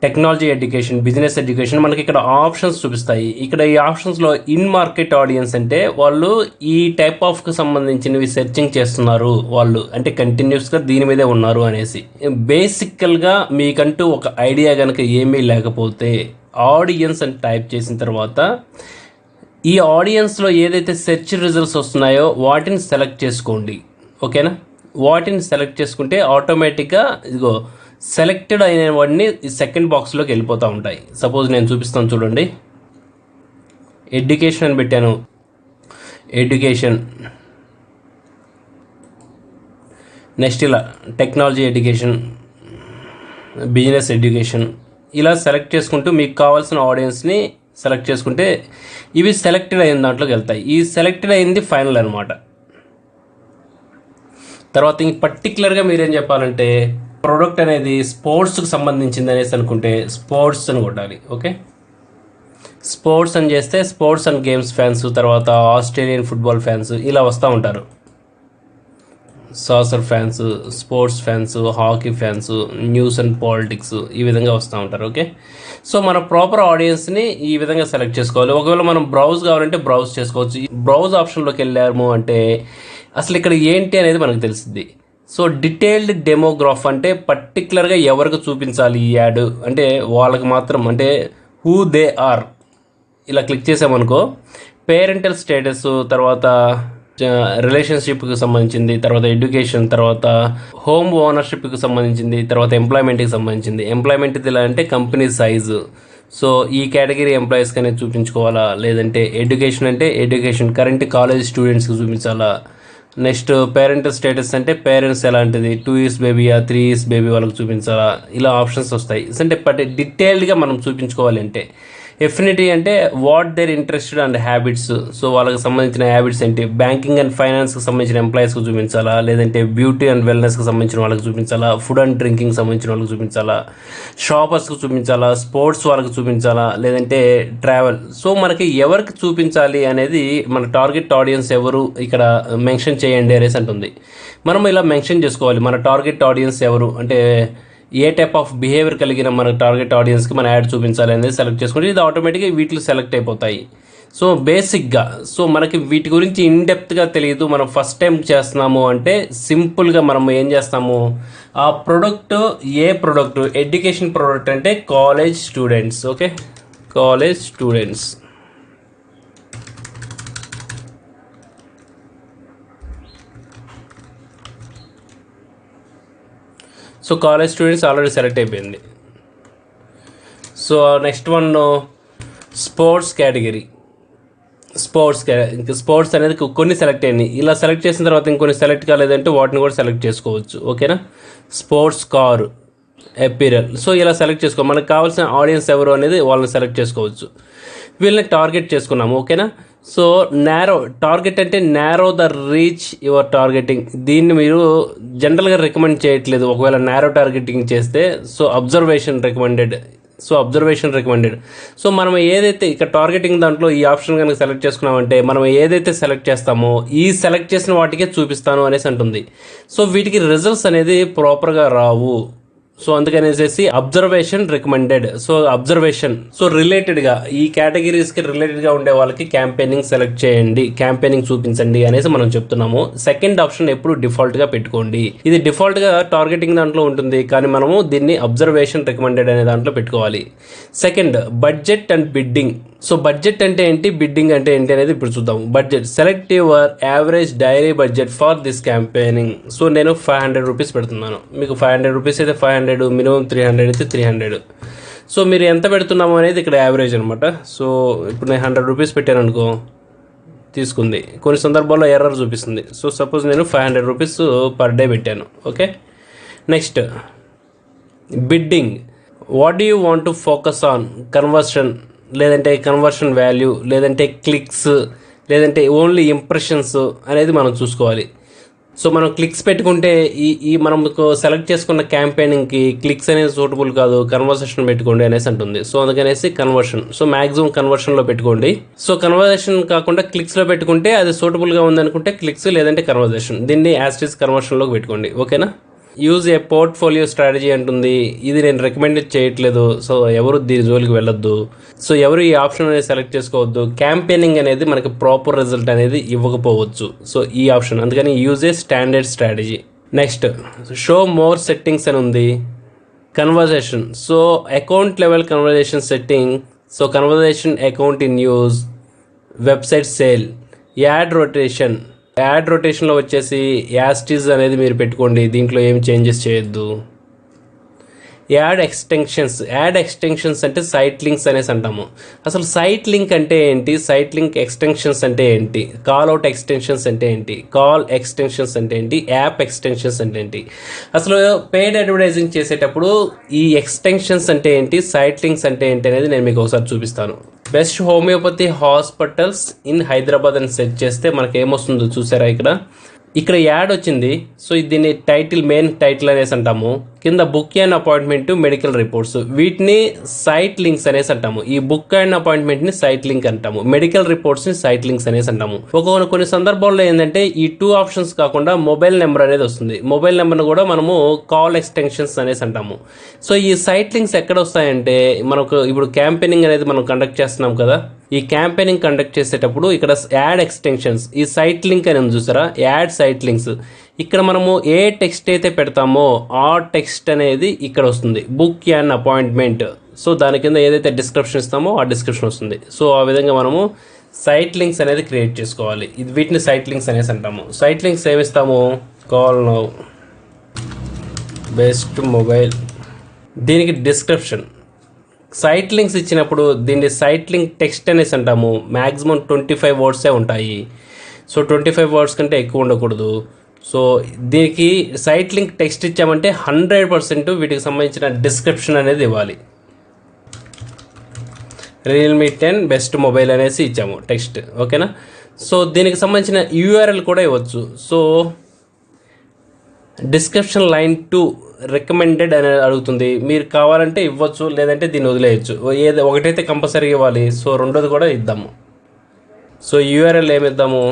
టెక్నాలజీ ఎడ్యుకేషన్, బిజినెస్ ఎడ్యుకేషన్ మనకి ఇక్కడ ఆప్షన్స్ చూపిస్తాయి. ఇక్కడ ఈ ఆప్షన్స్లో ఇన్ మార్కెట్ ఆడియన్స్ అంటే వాళ్ళు ఈ టైప్ ఆఫ్కి సంబంధించినవి సెర్చింగ్ చేస్తున్నారు, వాళ్ళు అంటే కంటిన్యూస్గా దీని మీదే ఉన్నారు అనేసి. బేసికల్గా మీకంటూ ఒక ఐడియా కనుక ఏమీ లేకపోతే ఆడియన్స్ అని టైప్ చేసిన తర్వాత ఈ ఆడియన్స్లో ఏదైతే సెర్చ్ రిజల్ట్స్ వస్తున్నాయో వాటిని సెలెక్ట్ చేసుకోండి. ఓకేనా, వాటిని సెలెక్ట్ చేసుకుంటే ఆటోమేటిక్గా ఇదిగో సెలెక్టెడ్ అయిన వాటిని ఈ సెకండ్ బాక్స్లోకి వెళ్ళిపోతూ ఉంటాయి. సపోజ్ నేను చూపిస్తాను చూడండి, ఎడ్యుకేషన్ అని పెట్టాను, ఎడ్యుకేషన్, నెక్స్ట్ ఇలా టెక్నాలజీ ఎడ్యుకేషన్, బిజినెస్ ఎడ్యుకేషన్, ఇలా సెలెక్ట్ చేసుకుంటూ మీకు కావాల్సిన ఆడియన్స్ని సెలెక్ట్ చేసుకుంటే ఇవి సెలెక్టెడ్ అయిన దాంట్లోకి వెళ్తాయి. ఈ సెలెక్టెడ్ అయింది ఫైనల్ అనమాట. తర్వాత ఇంక పర్టికులర్గా మీరేం చెప్పాలంటే ప్రోడక్ట్ అనేది స్పోర్ట్స్కి సంబంధించింది అనేసి అనుకుంటే స్పోర్ట్స్ అని కొట్టాలి. ఓకే, స్పోర్ట్స్ అని చేస్తే స్పోర్ట్స్ అండ్ గేమ్స్ ఫ్యాన్స్, తర్వాత ఆస్ట్రేలియన్ ఫుట్బాల్ ఫ్యాన్స్ ఇలా వస్తూ ఉంటారు. Saucer fans, sports fans, hockey fans, news and politics ఈ విధంగా వస్తూ ఉంటారు. ఓకే, సో మన ప్రాపర్ ఆడియన్స్ని ఈ విధంగా సెలెక్ట్ చేసుకోవాలి. ఒకవేళ మనం బ్రౌజ్ కావాలంటే బ్రౌజ్ చేసుకోవచ్చు. బ్రౌజ్ ఆప్షన్లోకి వెళ్ళాము అంటే అసలు ఇక్కడ ఏంటి అనేది మనకు తెలిసింది. సో డీటెయిల్డ్ డెమోగ్రాఫ్ అంటే పర్టికులర్గా ఎవరికి చూపించాలి ఈ యాడ్ అంటే వాళ్ళకి మాత్రం, అంటే హూ దే ఆర్ ఇలా క్లిక్ చేసామనుకో పేరెంటల్ స్టేటస్, తర్వాత రిలేషన్షిప్కి సంబంధించింది, తర్వాత ఎడ్యుకేషన్, తర్వాత హోమ్ ఓనర్షిప్కి సంబంధించింది, తర్వాత ఎంప్లాయ్మెంట్కి సంబంధించింది. ఎంప్లాయ్మెంట్ ఇలా అంటే కంపెనీ సైజు, సో ఈ కేటగిరీ ఎంప్లాయీస్కి అనేది చూపించుకోవాలా, లేదంటే ఎడ్యుకేషన్ అంటే ఎడ్యుకేషన్ కరెంట్ కాలేజ్ స్టూడెంట్స్కి చూపించాలా. నెక్స్ట్ పేరెంటల్ స్టేటస్ అంటే పేరెంట్స్ ఎలాంటిది, 2 years బేబీయా 3 years బేబీ వాళ్ళకి చూపించాలా, ఇలా ఆప్షన్స్ వస్తాయి. అంటే డీటెయిల్డ్గా మనం చూపించుకోవాలి. అంటే ఎఫినిటీ అంటే what their interested and habits, so వాళ్ళకి సంబంధించిన హ్యాబిట్స్ ఏంటి, బ్యాంకింగ్ అండ్ ఫైనాన్స్కి సంబంధించిన ఎంప్లాయీస్కి చూపించాలా, లేదంటే బ్యూటీ అండ్ వెల్నెస్కి సంబంధించిన వాళ్ళకి చూపించాలా, ఫుడ్ అండ్ డ్రింకింగ్ సంబంధించిన వాళ్ళకి చూపించాలా, షాపర్స్కి చూపించాలా, స్పోర్ట్స్ వాళ్ళకి చూపించాలా, లేదంటే ట్రావెల్. సో మనకి ఎవరికి చూపించాలి అనేది మన టార్గెట్ ఆడియన్స్ ఎవరు ఇక్కడ మెన్షన్ చేయండి అనేసి అంటుంది. మనం ఇలా మెన్షన్ చేసుకోవాలి మన టార్గెట్ ఆడియన్స్ ఎవరు, అంటే ఏ టైప్ ఆఫ్ బిహేవియర్ కలిగిన మన టార్గెట్ ఆడియన్స్కి మన యాడ్ చూపించాలి అనేది సెలెక్ట్ చేసుకుంటే ఇది ఆటోమేటిక్గా వీటిలో సెలెక్ట్ అయిపోతాయి. సో బేసిక్గా మనకి వీటి గురించి ఇన్డెప్త్గా తెలియదు, మనం ఫస్ట్ టైం చేస్తున్నాము అంటే సింపుల్గా మనం ఏం చేస్తాము, ఆ ప్రోడక్ట్ ఏ ప్రోడక్ట్, ఎడ్యుకేషన్ ప్రోడక్ట్ అంటే college students. Okay, college students. So college students already select అయిపోయింది. So next one sports category. Sports అనేది కొన్ని సెలెక్ట్ అయ్యింది. ఇలా సెలెక్ట్ చేసిన తర్వాత ఇంకొన్ని సెలెక్ట్ కాలేదంటే వాటిని కూడా సెలెక్ట్ చేసుకోవచ్చు. ఓకేనా, స్పోర్ట్స్ కార్, అపీరల్. సో ఇలా సెలెక్ట్ చేసుకో, మనకు కావాల్సిన ఆడియన్స్ ఎవరు అనేది వాళ్ళని సెలెక్ట్ చేసుకోవచ్చు. వీళ్ళని టార్గెట్ చేసుకున్నాము. ఓకేనా, సో నేరో టార్గెట్ అంటే narrow the reach your targeting. దీన్ని మీరు జనరల్గా రికమెండ్ చేయట్లేదు. ఒకవేళ నేరో టార్గెటింగ్ చేస్తే సో అబ్జర్వేషన్ రికమెండెడ్. సో మనం ఏదైతే ఇక్కడ టార్గెటింగ్ దాంట్లో ఈ ఆప్షన్ కనుక సెలెక్ట్ చేసుకున్నామంటే మనం ఏదైతే సెలెక్ట్ చేస్తామో ఈ సెలెక్ట్ చేసిన వాటికే చూపిస్తాను అనేసి అంటుంది. సో వీటికి రిజల్ట్స్ అనేది ప్రాపర్గా రావు. సో అందుకనేసి observation recommended. So observation, so రిలేటెడ్గా ఈ కేటగిరీస్కి రిలేటెడ్గా ఉండే వాళ్ళకి క్యాంపెయినింగ్ సెలెక్ట్ చేయండి, క్యాంపెయినింగ్ చూపించండి అనేసి మనం చెప్తున్నాము. సెకండ్ ఆప్షన్ ఎప్పుడు డిఫాల్ట్గా పెట్టుకోండి. ఇది డిఫాల్ట్గా టార్గెటింగ్ దాంట్లో ఉంటుంది, కానీ మనము దీన్ని అబ్జర్వేషన్ రికమెండెడ్ అనే దాంట్లో పెట్టుకోవాలి. Second, budget and bidding. So budget అంటే ఏంటి, బిడ్డింగ్ అంటే ఏంటి అనేది ఇప్పుడు చూద్దాం. Budget, select your average daily budget for this campaigning. So నేను 500 రూపీస్ పెడుతున్నాను. మీకు 500 రూపీస్ అయితే 500, మినిమం 300 అయితే 300. సో మీరు ఎంత పెడుతున్నాము అనేది ఇక్కడ యావరేజ్ అనమాట. సో ఇప్పుడు నేను 100 రూపీస్ పెట్టాను అనుకో, తీసుకుంది. కొన్ని సందర్భాల్లో ఎర్రర్ చూపిస్తుంది. సో సపోజ్ నేను 500 రూపీస్ పర్ డే పెట్టాను. Okay, next bidding. What do you want to focus on, conversion, లేదంటే కన్వర్షన్ వాల్యూ, లేదంటే క్లిక్స్, లేదంటే ఓన్లీ ఇంప్రెషన్స్ అనేది మనం చూసుకోవాలి. సో మనం క్లిక్స్ పెట్టుకుంటే ఈ మనకు సెలెక్ట్ చేసుకున్న క్యాంపెయినింగ్కి క్లిక్స్ అనేది సూటబుల్ కాదు, కన్వర్సేషన్ పెట్టుకోండి అనేసి అంటుంది. సో అందుకనేసి కన్వర్షన్, సో మ్యాక్సిమం కన్వర్షన్లో పెట్టుకోండి. సో కన్వర్సేషన్ కాకుండా క్లిక్స్లో పెట్టుకుంటే అది సూటబుల్గా ఉందనుకుంటే క్లిక్స్, లేదంటే కన్వర్సేషన్. దీన్ని యాస్టిస్ కన్వర్షన్లోకి పెట్టుకోండి. ఓకేనా, యూజ్ ఏ పోర్ట్ఫోలియో స్ట్రాటజీ అంటుంది. ఇది నేను రికమెండ్ చేయట్లేదు. సో ఎవరు దీని జోలికి వెళ్ళొద్దు. సో ఎవరు ఈ ఆప్షన్ అనేది సెలెక్ట్ చేసుకోవద్దు. క్యాంపెయినింగ్ అనేది మనకి ప్రాపర్ రిజల్ట్ అనేది ఇవ్వకపోవచ్చు. సో ఈ ఆప్షన్, అందుకని use a standard strategy. Next show more settings అని ఉంది. Conversion, so account level conversion setting. So conversion account in use, website sale, ad రొటేషన్లో వచ్చేసి యాస్టీస్ అనేది మీరు పెట్టుకోండి. దీంట్లో ఏం చేంజెస్ చేయొద్దు. యాడ్ ఎక్స్టెన్షన్స్ అంటే సైట్ లింక్స్ అనేసి అంటాము. అసలు సైట్ లింక్ అంటే ఏంటి, సైట్ లింక్ ఎక్స్టెన్షన్స్ అంటే ఏంటి, కాల్ అవుట్ ఎక్స్టెన్షన్స్ అంటే ఏంటి, కాల్ ఎక్స్టెన్షన్స్ అంటే ఏంటి, యాప్ ఎక్స్టెన్షన్స్ అంటే ఏంటి. అసలు పెయిడ్ అడ్వర్టైజింగ్ చేసేటప్పుడు ఈ ఎక్స్టెన్షన్స్ అంటే ఏంటి, సైట్ లింక్స్ అంటే ఏంటి అనేది నేను మీకు ఒకసారి చూపిస్తాను. Best homeopathy hospitals in Hyderabad అని సెర్చ్ చేస్తే మనకి ఏమొస్తుందో చూసారా. ఇక్కడ యాడ్ వచ్చింది. సో దీన్ని మెయిన్ టైటిల్ అనేసి అంటాము. కింద book and appointment medical reports, వీటిని సైట్ లింక్స్ అనేసి అంటాము. ఈ బుక్ అండ్ అపాయింట్మెంట్ని సైట్ లింక్ అంటాము, మెడికల్ రిపోర్ట్స్ని సైట్ లింక్స్ అనేసి అంటాము. కొన్ని సందర్భాల్లో ఏంటంటే ఈ 2 ఆప్షన్స్ కాకుండా మొబైల్ నెంబర్ అనేది వస్తుంది. మొబైల్ నెంబర్ను కూడా మనము కాల్ ఎక్స్టెన్షన్స్ అనేసి అంటాము. సో ఈ సైట్ లింక్స్ ఎక్కడ వస్తాయంటే మనకు ఇప్పుడు క్యాంపెయినింగ్ అనేది మనం కండక్ట్ చేస్తున్నాం కదా, ఈ క్యాంపెయినింగ్ కండక్ట్ చేసేటప్పుడు ఇక్కడ యాడ్ ఎక్స్టెన్షన్స్, ఈ సైట్ లింక్ అని చూసారా, యాడ్ సైట్ లింక్స్. ఇక్కడ మనము ఏ టెక్స్ట్ అయితే పెడతామో ఆ టెక్స్ట్ అనేది ఇక్కడ వస్తుంది, బుక్ అండ్ అపాయింట్మెంట్. సో దాని కింద ఏదైతే డిస్క్రిప్షన్ ఇస్తామో ఆ డిస్క్రిప్షన్ వస్తుంది. సో ఆ విధంగా మనము సైట్ లింక్స్ అనేది క్రియేట్ చేసుకోవాలి. వీటిని సైట్ లింక్స్ అనేసి అంటాము. సైట్ లింక్స్ ఏమిస్తాము, కాల్ నౌ, బెస్ట్ మొబైల్, దీనికి డిస్క్రిప్షన్. సైట్ లింక్స్ ఇచ్చినప్పుడు దీన్ని సైట్ లింక్ టెక్స్ట్ అనేసి అంటాము. మ్యాక్సిమం 25 వర్డ్సే ఉంటాయి. సో 25 వర్డ్స్ కంటే ఎక్కువ ఉండకూడదు. సో దీనికి సైట్ లింక్ టెక్స్ట్ ఇచ్చామంటే 100% వీటికి సంబంధించిన డిస్క్రిప్షన్ అనేది ఇవ్వాలి. రియల్మీ 10 బెస్ట్ మొబైల్ అనేసి ఇచ్చాము టెక్స్ట్, ఓకేనా. సో దీనికి సంబంధించిన URL కూడా ఇవ్వచ్చు. సో డిస్క్రిప్షన్ లైన్ 2 రికమెండెడ్ అని అడుగుతుంది, మీరు కావాలంటే ఇవ్వచ్చు, లేదంటే దీన్ని వదిలేయచ్చు. ఒకటైతే కంపల్సరీగా ఇవ్వాలి. సో రెండోది కూడా ఇద్దాము. సో URL ఏమిద్దాము,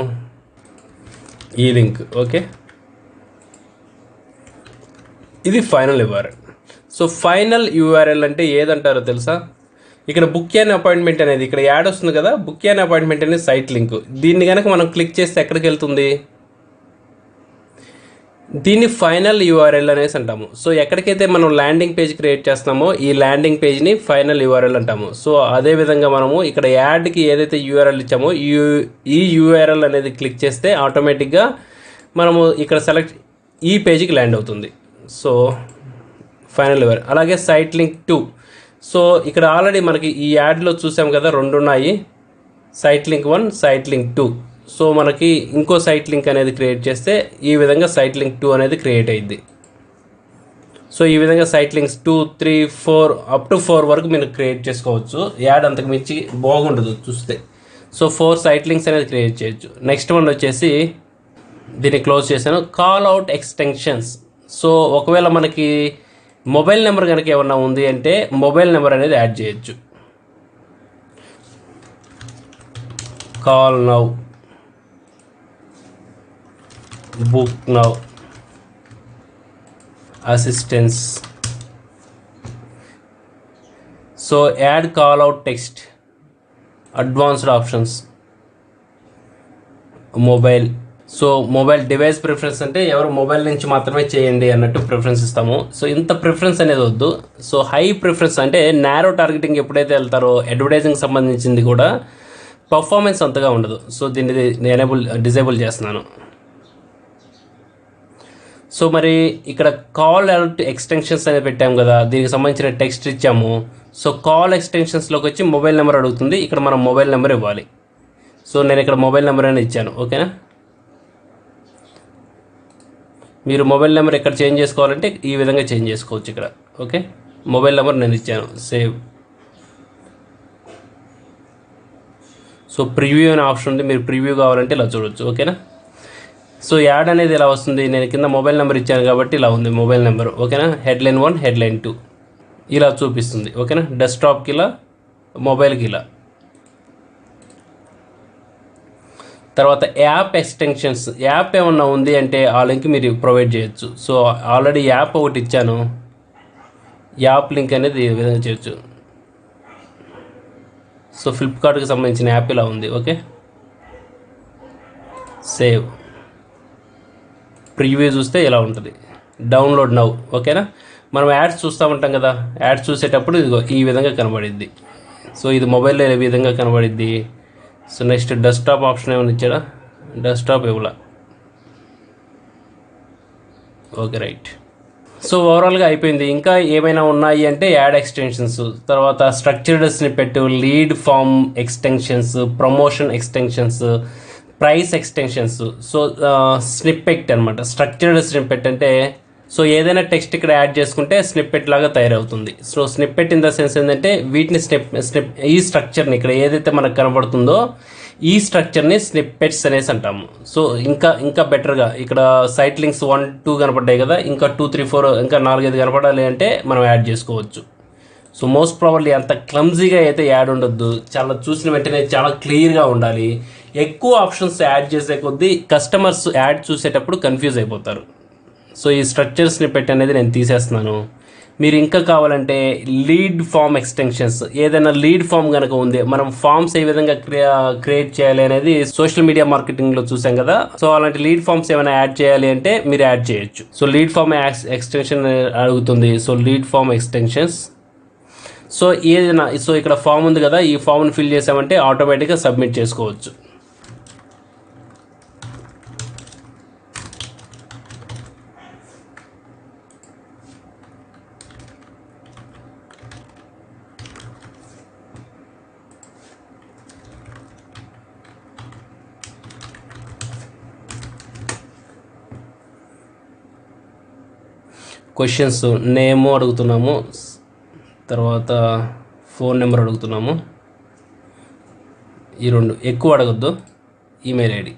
ఈ లింక్, ఓకే. ఇది final URL. So final URL అంటే ఏదంటారో తెలుసా, ఇక్కడ బుక్ అండ్ అపాయింట్మెంట్ అనేది ఇక్కడ యాడ్ వస్తుంది కదా, బుక్ అండ్ అపాయింట్మెంట్ అనేది సైట్ లింక్. దీన్ని కనుక మనం క్లిక్ చేస్తే ఎక్కడికి వెళ్తుంది, దీన్ని ఫైనల్ URL అనేసి అంటాము. సో ఎక్కడికైతే మనం ల్యాండింగ్ పేజ్ క్రియేట్ చేస్తామో ఈ ల్యాండింగ్ పేజ్ని ఫైనల్ URL అంటాము. సో అదేవిధంగా మనము ఇక్కడ యాడ్కి ఏదైతే URL ఇచ్చామో ఈ URL అనేది క్లిక్ చేస్తే ఆటోమేటిక్గా మనము ఇక్కడ సెలెక్ట్ ఈ పేజ్కి ల్యాండ్ అవుతుంది. So final URL. అలాగే సైట్ లింక్ 2. సో ఇక్కడ ఆల్రెడీ మనకి ఈ యాడ్లో చూసాం కదా, 2 ఉన్నాయి, site link 1, site link 2. So మనకి ఇంకో సైట్ లింక్ అనేది క్రియేట్ చేస్తే ఈ విధంగా సైట్ లింక్ 2 అనేది క్రియేట్ అయ్యింది. సో ఈ విధంగా సైట్ లింక్స్ 2, 3, 4 అప్ టు 4 వరకు మీరు క్రియేట్ చేసుకోవచ్చు. యాడ్ అంతకు మించి బాగుండదు చూస్తే. సో 4 సైట్ లింక్స్ అనేది క్రియేట్ చేయొచ్చు. నెక్స్ట్ వన్ వచ్చేసి దీన్ని క్లోజ్ చేశాను, కాల్ అవుట్ ఎక్స్టెన్షన్స్. సో ఒకవేళ మనకి మొబైల్ నెంబర్ కనుక ఏమన్నా ఉంది అంటే మొబైల్ నెంబర్ అనేది యాడ్ చేయొచ్చు. Call now, book now, assistance. So add call out text, advanced options, mobile. So mobile device preference అంటే ఎవరు మొబైల్ నుంచి మాత్రమే చేయండి అన్నట్టు ప్రిఫరెన్స్ ఇస్తాము. సో ఇంత ప్రిఫరెన్స్ అనేది వద్దు. సో హై ప్రిఫరెన్స్ అంటే నారో టార్గెటింగ్ ఎప్పుడైతే వెళ్తారో అడ్వర్టైజింగ్ సంబంధించింది కూడా పర్ఫార్మెన్స్ అంతగా ఉండదు. సో దీన్ని డిజేబుల్ చేస్తున్నాను. సో మరి ఇక్కడ కాల్ అవుట్ ఎక్స్టెన్షన్స్ అనేది పెట్టాము కదా, దీనికి సంబంధించిన టెక్స్ట్ ఇచ్చాము. సో కాల్ ఎక్స్టెన్షన్స్లోకి వచ్చి మొబైల్ నెంబర్ అడుగుతుంది, ఇక్కడ మనం మొబైల్ నెంబర్ ఇవ్వాలి. సో నేను ఇక్కడ మొబైల్ నెంబర్ అనేది ఇచ్చాను, ఓకేనా. మీరు మొబైల్ నెంబర్ ఎక్కడ చేంజ్ చేసుకోవాలంటే ఈ విధంగా చేంజ్ చేసుకోవచ్చు ఇక్కడ, ఓకే. మొబైల్ నెంబర్ నేను ఇచ్చాను, సేవ్. సో ప్రివ్యూ అనే ఆప్షన్ ఉంది, మీరు ప్రివ్యూ కావాలంటే ఇలా చూడవచ్చు, ఓకేనా. సో యాడ్ అనేది ఇలా వస్తుంది, నేను కింద మొబైల్ నెంబర్ ఇచ్చాను కాబట్టి ఇలా ఉంది మొబైల్ నెంబర్, ఓకేనా. హెడ్లైన్ 1, హెడ్లైన్ 2 ఇలా చూపిస్తుంది, ఓకేనా. డెస్క్టాప్కి ఇలా, మొబైల్కి ఇలా. తర్వాత యాప్ ఎక్స్టెన్షన్స్, యాప్ ఏమన్నా ఉంది అంటే ఆ లింక్ మీరు ప్రొవైడ్ చేయొచ్చు. సో ఆల్రెడీ యాప్ ఒకటి ఇచ్చాను, యాప్ లింక్ అనేది ఈ విధంగా చేయొచ్చు. సో ఫ్లిప్కార్ట్కి సంబంధించిన యాప్ ఇలా ఉంది, ఓకే. సేవ్. ప్రివ్యూ చూస్తే ఇలా ఉంటుంది, డౌన్లోడ్ నౌ, ఓకేనా. మనం యాడ్స్ చూస్తూ ఉంటాం కదా, యాడ్స్ చూసేటప్పుడు ఇదిగో ఈ విధంగా కనబడిద్ది. సో ఇది మొబైల్లో ఏ విధంగా కనబడిద్ది. సో నెక్స్ట్ డెస్క్టాప్ ఆప్షన్ ఏమైనా ఇచ్చాడా, డెస్క్టాప్ ఇవ్వలా, ఓకే రైట్. సో ఓవరాల్గా అయిపోయింది. ఇంకా ఏమైనా ఉన్నాయి అంటే యాడ్ ఎక్స్టెన్షన్స్, తర్వాత structured snippet, lead form extensions, promotion extensions, price extensions. So snippet అనమాట. స్ట్రక్చర్డ్ స్నిప్పెట్ అంటే సో ఏదైనా టెక్స్ట్ ఇక్కడ యాడ్ చేసుకుంటే స్నిప్పెట్ లాగా తయారవుతుంది. So snippet in the sense ఏంటంటే వీటిని ఈ స్ట్రక్చర్ని ఇక్కడ ఏదైతే మనకు కనబడుతుందో ఈ స్ట్రక్చర్ని స్నిప్పెట్స్ అనేసి అంటాము. సో ఇంకా బెటర్గా ఇక్కడ సైట్ లింక్స్ 1, 2 కనపడ్డాయి కదా, ఇంకా 2, 3, 4 ఇంకా 4, 5 కనపడాలి అంటే మనం యాడ్ చేసుకోవచ్చు. సో మోస్ట్ ప్రాబబ్లీ అంత క్లమ్జీగా అయితే యాడ్ ఉండొద్దు, చాలా చూసిన వెంటనే చాలా క్లియర్గా ఉండాలి. ఎక్కువ ఆప్షన్స్ యాడ్ చేసే కొద్దీ కస్టమర్స్ యాడ్ చూసేటప్పుడు కన్ఫ్యూజ్ అయిపోతారు. సో ఈ స్ట్రక్చర్ స్నిప్పెట్ అనేది నేను తీసేస్తున్నాను. మీరు ఇంకా కావాలంటే లీడ్ ఫామ్ ఎక్స్టెన్షన్స్, ఏదైనా లీడ్ ఫామ్ కనుక ఉంది, మనం ఫామ్స్ ఏ విధంగా క్రియేట్ చేయాలి అనేది సోషల్ మీడియా మార్కెటింగ్లో చూసాం కదా. సో అలాంటి లీడ్ ఫామ్స్ ఏమైనా యాడ్ చేయాలి అంటే మీరు యాడ్ చేయొచ్చు. సో లీడ్ ఫామ్ ఎక్స్టెన్షన్ అడుగుతుంది. So lead form extensions, so ఏదైనా, సో ఇక్కడ ఫామ్ ఉంది కదా, ఈ ఫామ్ని ఫిల్ చేసామంటే ఆటోమేటిక్గా సబ్మిట్ చేసుకోవచ్చు. క్వశ్చన్స్ నేము అడుగుతున్నాము, తర్వాత ఫోన్ నెంబర్ అడుగుతున్నాము. ఈ 2 ఎక్కువ అడగద్దు, email ID.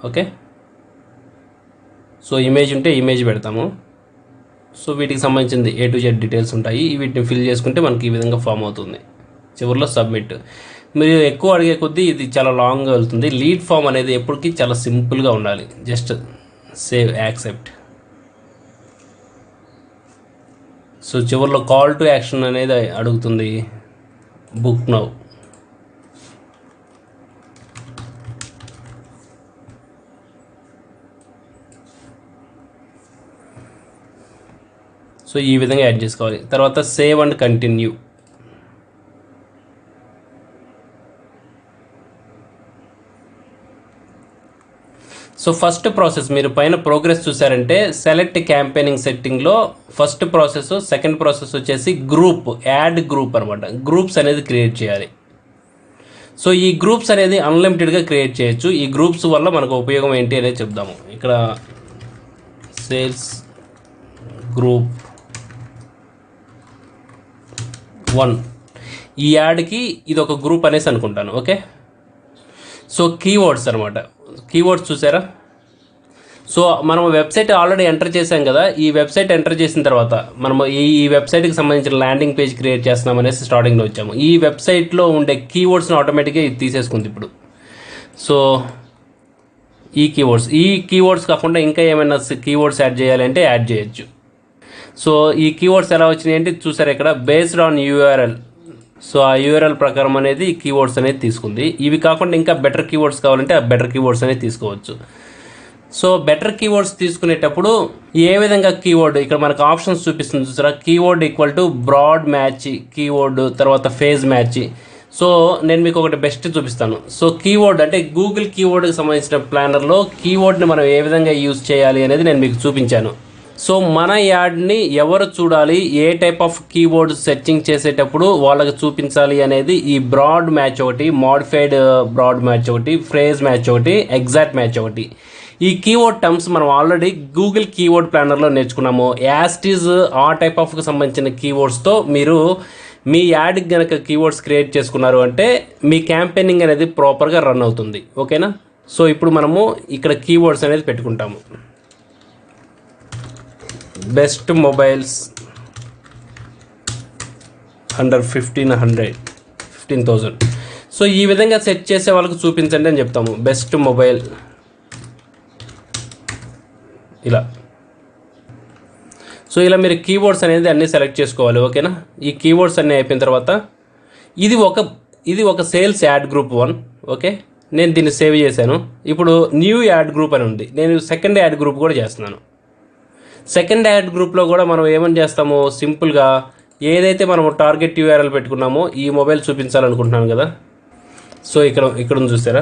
Okay, so image ఉంటే ఇమేజ్ పెడతాము. సో వీటికి సంబంధించింది A to Z డీటెయిల్స్ ఉంటాయి. వీటిని ఫిల్ చేసుకుంటే మనకి ఈ విధంగా ఫామ్ అవుతుంది. చివరిలో సబ్మిట్. మీరు ఎక్కువ అడిగే కొద్దీ ఇది చాలా లాంగ్గా వెళ్తుంది. లీడ్ ఫామ్ అనేది ఎప్పటికీ చాలా సింపుల్గా ఉండాలి. Just save, accept. సో చివరిలో కాల్ టు యాక్షన్ అనేది అడుగుతుంది, బుక్ నౌ. సో ఈ విధంగా యాడ్ చేసుకోవాలి. తర్వాత save and continue. So first process మీరు పైన ప్రోగ్రెస్ చూసారంటే సెలెక్ట్ క్యాంపెయినింగ్ సెట్టింగ్లో ఫస్ట్ ప్రాసెస్, సెకండ్ ప్రాసెస్ వచ్చేసి గ్రూప్, యాడ్ గ్రూప్ అనమాట. గ్రూప్స్ అనేది క్రియేట్ చేయాలి. సో ఈ గ్రూప్స్ అనేది అన్లిమిటెడ్గా క్రియేట్ చేయొచ్చు. ఈ గ్రూప్స్ వల్ల మనకు ఉపయోగం ఏంటి అనేది చెప్దాము. ఇక్కడ సేల్స్ గ్రూప్ 1, ఈ యాడ్కి ఇది ఒక గ్రూప్ అనేసి అనుకుంటాను. ఓకే, సో కీవర్డ్స్ అనమాట. కీవర్డ్స్ చూసారా? సో మనం వెబ్సైట్ ఆల్రెడీ ఎంటర్ చేసాం కదా. ఈ వెబ్సైట్ ఎంటర్ చేసిన తర్వాత మనము ఈ వెబ్సైట్కి సంబంధించిన ల్యాండింగ్ పేజ్ క్రియేట్ చేస్తున్నాం అనేసి స్టార్టింగ్లో వచ్చాము. ఈ వెబ్సైట్లో ఉండే కీవర్డ్స్ని ఆటోమేటిక్గా ఇది తీసేసుకుంది ఇప్పుడు. సో ఈ కీవర్డ్స్ కాకుండా ఇంకా ఏమైనా కీవర్డ్స్ యాడ్ చేయాలంటే యాడ్ చేయొచ్చు. సో ఈ కీవర్డ్స్ ఎలా వచ్చినాయి అంటే చూసారా ఇక్కడ, బేస్డ్ ఆన్ URL. సో ఆ URL ప్రకారం అనేది కీవర్డ్స్ అనేది తీసుకుంది. ఇవి కాకుండా ఇంకా బెటర్ కీవర్డ్స్ కావాలంటే ఆ బెటర్ కీవర్డ్స్ అనేది తీసుకోవచ్చు. సో బెటర్ కీవర్డ్స్ తీసుకునేటప్పుడు ఏ విధంగా కీవర్డ్, ఇక్కడ మనకు ఆప్షన్స్ చూపిస్తుంది చూసారా, keyword equal to broad match keyword, తర్వాత ఫేజ్ మ్యాచ్. సో నేను మీకు ఒకటి బెస్ట్ చూపిస్తాను. సో కీవర్డ్ అంటే గూగుల్ కీవర్డ్కి సంబంధించిన ప్లానర్లో కీవర్డ్ని మనం ఏ విధంగా యూజ్ చేయాలి అనేది నేను మీకు చూపించాను. సో మన యాడ్ని ఎవరు చూడాలి, ఏ టైప్ ఆఫ్ కీవర్డ్ సెర్చింగ్ చేసేటప్పుడు వాళ్ళకి చూపించాలి అనేది ఈ బ్రాడ్ మ్యాచ్ ఒకటి, మోడిఫైడ్ బ్రాడ్ మ్యాచ్ ఒకటి, ఫ్రేజ్ మ్యాచ్ ఒకటి, ఎగ్జాక్ట్ మ్యాచ్ ఒకటి. ఈ కీవర్డ్ టర్మ్స్ మనం ఆల్రెడీ గూగుల్ కీవర్డ్ ప్లానర్లో నేర్చుకున్నాము. యాస్టీజ్ ఆ టైప్ ఆఫ్కి సంబంధించిన కీవర్డ్స్తో మీరు మీ యాడ్కి కనుక కీవర్డ్స్ క్రియేట్ చేసుకున్నారు అంటే మీ క్యాంపెయినింగ్ అనేది ప్రాపర్గా రన్ అవుతుంది. ఓకేనా? సో ఇప్పుడు మనము ఇక్కడ కీవర్డ్స్ అనేది పెట్టుకుంటాము. Best mobiles under 15,000. సో ఈ విధంగా సెట్ చేసే వాళ్ళకి చూపించండి అని చెప్తాము. బెస్ట్ మొబైల్ ఇలా. సో ఇలా మీరు కీవర్డ్స్ అనేది అన్నీ సెలెక్ట్ చేసుకోవాలి. ఓకేనా? ఈ కీవర్డ్స్ అన్నీ అయిపోయిన తర్వాత ఇది ఒక సేల్స్ యాడ్ గ్రూప్ 1. ఓకే, నేను దీన్ని సేవ్ చేశాను. ఇప్పుడు న్యూ యాడ్ గ్రూప్ అని ఉంది. నేను సెకండ్ యాడ్ గ్రూప్ కూడా చేస్తున్నాను. సెకండ్ యాడ్ గ్రూప్లో కూడా మనం ఏమని చేస్తాము, సింపుల్గా ఏదైతే మనం టార్గెట్ URL పెట్టుకున్నామో ఈ మొబైల్ చూపించాలనుకుంటున్నాను కదా. సో ఇక్కడ చూసారా,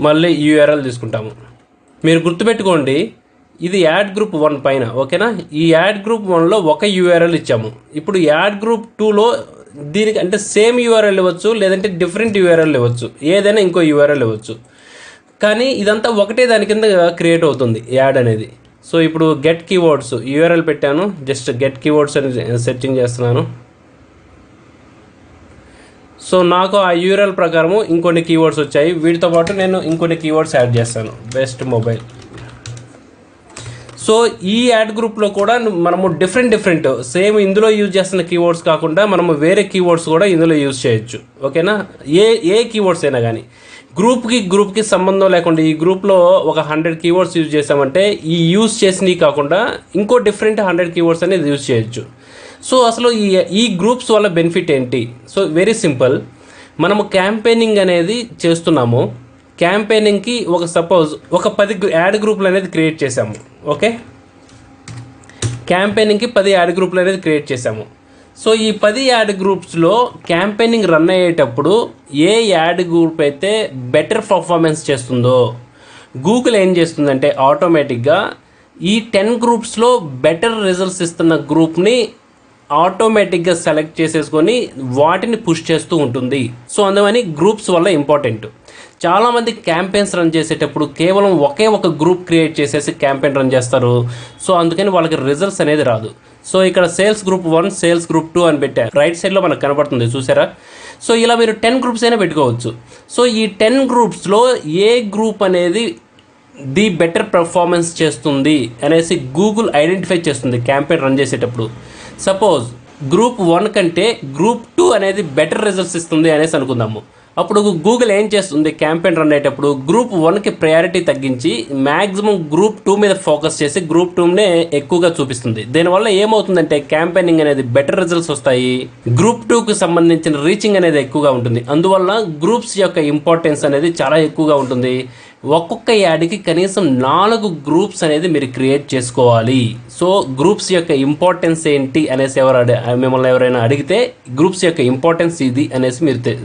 మళ్ళీ URL తీసుకుంటాము. మీరు గుర్తుపెట్టుకోండి, ఇది యాడ్ గ్రూప్ 1 పైన. ఓకేనా? ఈ యాడ్ గ్రూప్ 1లో ఒక URL ఇచ్చాము. ఇప్పుడు యాడ్ గ్రూప్ 2లో దీనికి అంటే సేమ్ URL ఇవ్వచ్చు, లేదంటే డిఫరెంట్ URL ఇవ్వచ్చు, ఏదైనా ఇంకో URL ఇవ్వచ్చు. కానీ ఇదంతా ఒకటే దాని కింద క్రియేట్ అవుతుంది యాడ్ అనేది. సో ఇప్పుడు గెట్ కీవర్డ్స్ URL పెట్టాను, జస్ట్ గెట్ కీవర్డ్స్ అని సెర్చింగ్ చేస్తున్నాను. సో నాకు ఆ యూఆర్ఎల్ ప్రకారము ఇంకొన్ని కీవర్డ్స్ వచ్చాయి. వీటితో పాటు నేను ఇంకొన్ని కీవర్డ్స్ యాడ్ చేస్తాను. Best mobile. సో ఈ యాడ్ గ్రూప్లో కూడా మనము డిఫరెంట్ సేమ్ ఇందులో యూజ్ చేస్తున్న కీవర్డ్స్ కాకుండా మనము వేరే కీవర్డ్స్ కూడా ఇందులో యూజ్ చేయొచ్చు. ఓకేనా, ఏ కీవర్డ్స్ అయినా కానీ గ్రూప్కి సంబంధం లేకుండా ఈ గ్రూప్లో ఒక 100 కీవర్డ్స్ యూజ్ చేసామంటే ఈ యూజ్ చేసినవి కాకుండా ఇంకో డిఫరెంట్ 100 కీవర్డ్స్ అనేది యూజ్ చేయొచ్చు. సో అసలు ఈ గ్రూప్స్ వల్ల బెనిఫిట్ ఏంటి? So very simple. మనము క్యాంపెయినింగ్ అనేది చేస్తున్నాము. క్యాంపెయినింగ్కి సపోజ్ ఒక 10 యాడ్ గ్రూపులు అనేది క్రియేట్ చేసాము. ఓకే, క్యాంపెయినింగ్కి 10 యాడ్ గ్రూపులు అనేది క్రియేట్ చేసాము. సో ఈ 10 యాడ్ గ్రూప్స్లో క్యాంపెయినింగ్ రన్ అయ్యేటప్పుడు ఏ యాడ్ గ్రూప్ అయితే బెటర్ పర్ఫార్మెన్స్ చేస్తుందో గూగుల్ ఏం చేస్తుందంటే ఆటోమేటిక్గా ఈ 10 గ్రూప్స్లో బెటర్ రిజల్ట్స్ ఇస్తున్న గ్రూప్ని ఆటోమేటిక్గా సెలెక్ట్ చేసేసుకొని వాటిని పుష్ చేస్తూ ఉంటుంది. సో అందువని గ్రూప్స్ వల్ల ఇంపార్టెంట్. చాలామంది క్యాంపెయిన్స్ రన్ చేసేటప్పుడు కేవలం ఒకే ఒక గ్రూప్ క్రియేట్ చేసేసి క్యాంపెయిన్ రన్ చేస్తారు. సో అందుకని వాళ్ళకి రిజల్ట్స్ అనేది రాదు. సో ఇక్కడ సేల్స్ గ్రూప్ 1, సేల్స్ గ్రూప్ 2 అని పెట్టారు. రైట్ సైడ్లో మనకు కనబడుతుంది, చూసారా? సో ఇలా మీరు 10 గ్రూప్స్ అయినా పెట్టుకోవచ్చు. సో ఈ 10 గ్రూప్స్లో ఏ గ్రూప్ అనేది ది బెటర్ పర్ఫార్మెన్స్ చేస్తుంది అనేసి గూగుల్ ఐడెంటిఫై చేస్తుంది క్యాంపెయిన్ రన్ చేసేటప్పుడు. సపోజ్ గ్రూప్ 1 కంటే గ్రూప్ 2 అనేది బెటర్ రిజల్ట్స్ ఇస్తుంది అనేసి అనుకుందాము. అప్పుడు గూగుల్ ఏం చేస్తుంది, క్యాంపెయిన్ రన్ అయ్యేటప్పుడు గ్రూప్ 1కి ప్రయారిటీ తగ్గించి మ్యాక్సిమం గ్రూప్ 2 మీద ఫోకస్ చేసి గ్రూప్ 2నే ఎక్కువగా చూపిస్తుంది. దీనివల్ల ఏమవుతుందంటే క్యాంపెయినింగ్ అనేది బెటర్ రిజల్ట్స్ వస్తాయి. గ్రూప్ 2కి సంబంధించిన రీచింగ్ అనేది ఎక్కువగా ఉంటుంది. అందువల్ల గ్రూప్స్ యొక్క ఇంపార్టెన్స్ అనేది చాలా ఎక్కువగా ఉంటుంది. ఒక్కొక్క యాడ్కి కనీసం 4 గ్రూప్స్ అనేది మీరు క్రియేట్ చేసుకోవాలి. సో గ్రూప్స్ యొక్క ఇంపార్టెన్స్ ఏంటి అనేసి మిమ్మల్ని ఎవరైనా అడిగితే గ్రూప్స్ యొక్క ఇంపార్టెన్స్ ఇది అనేసి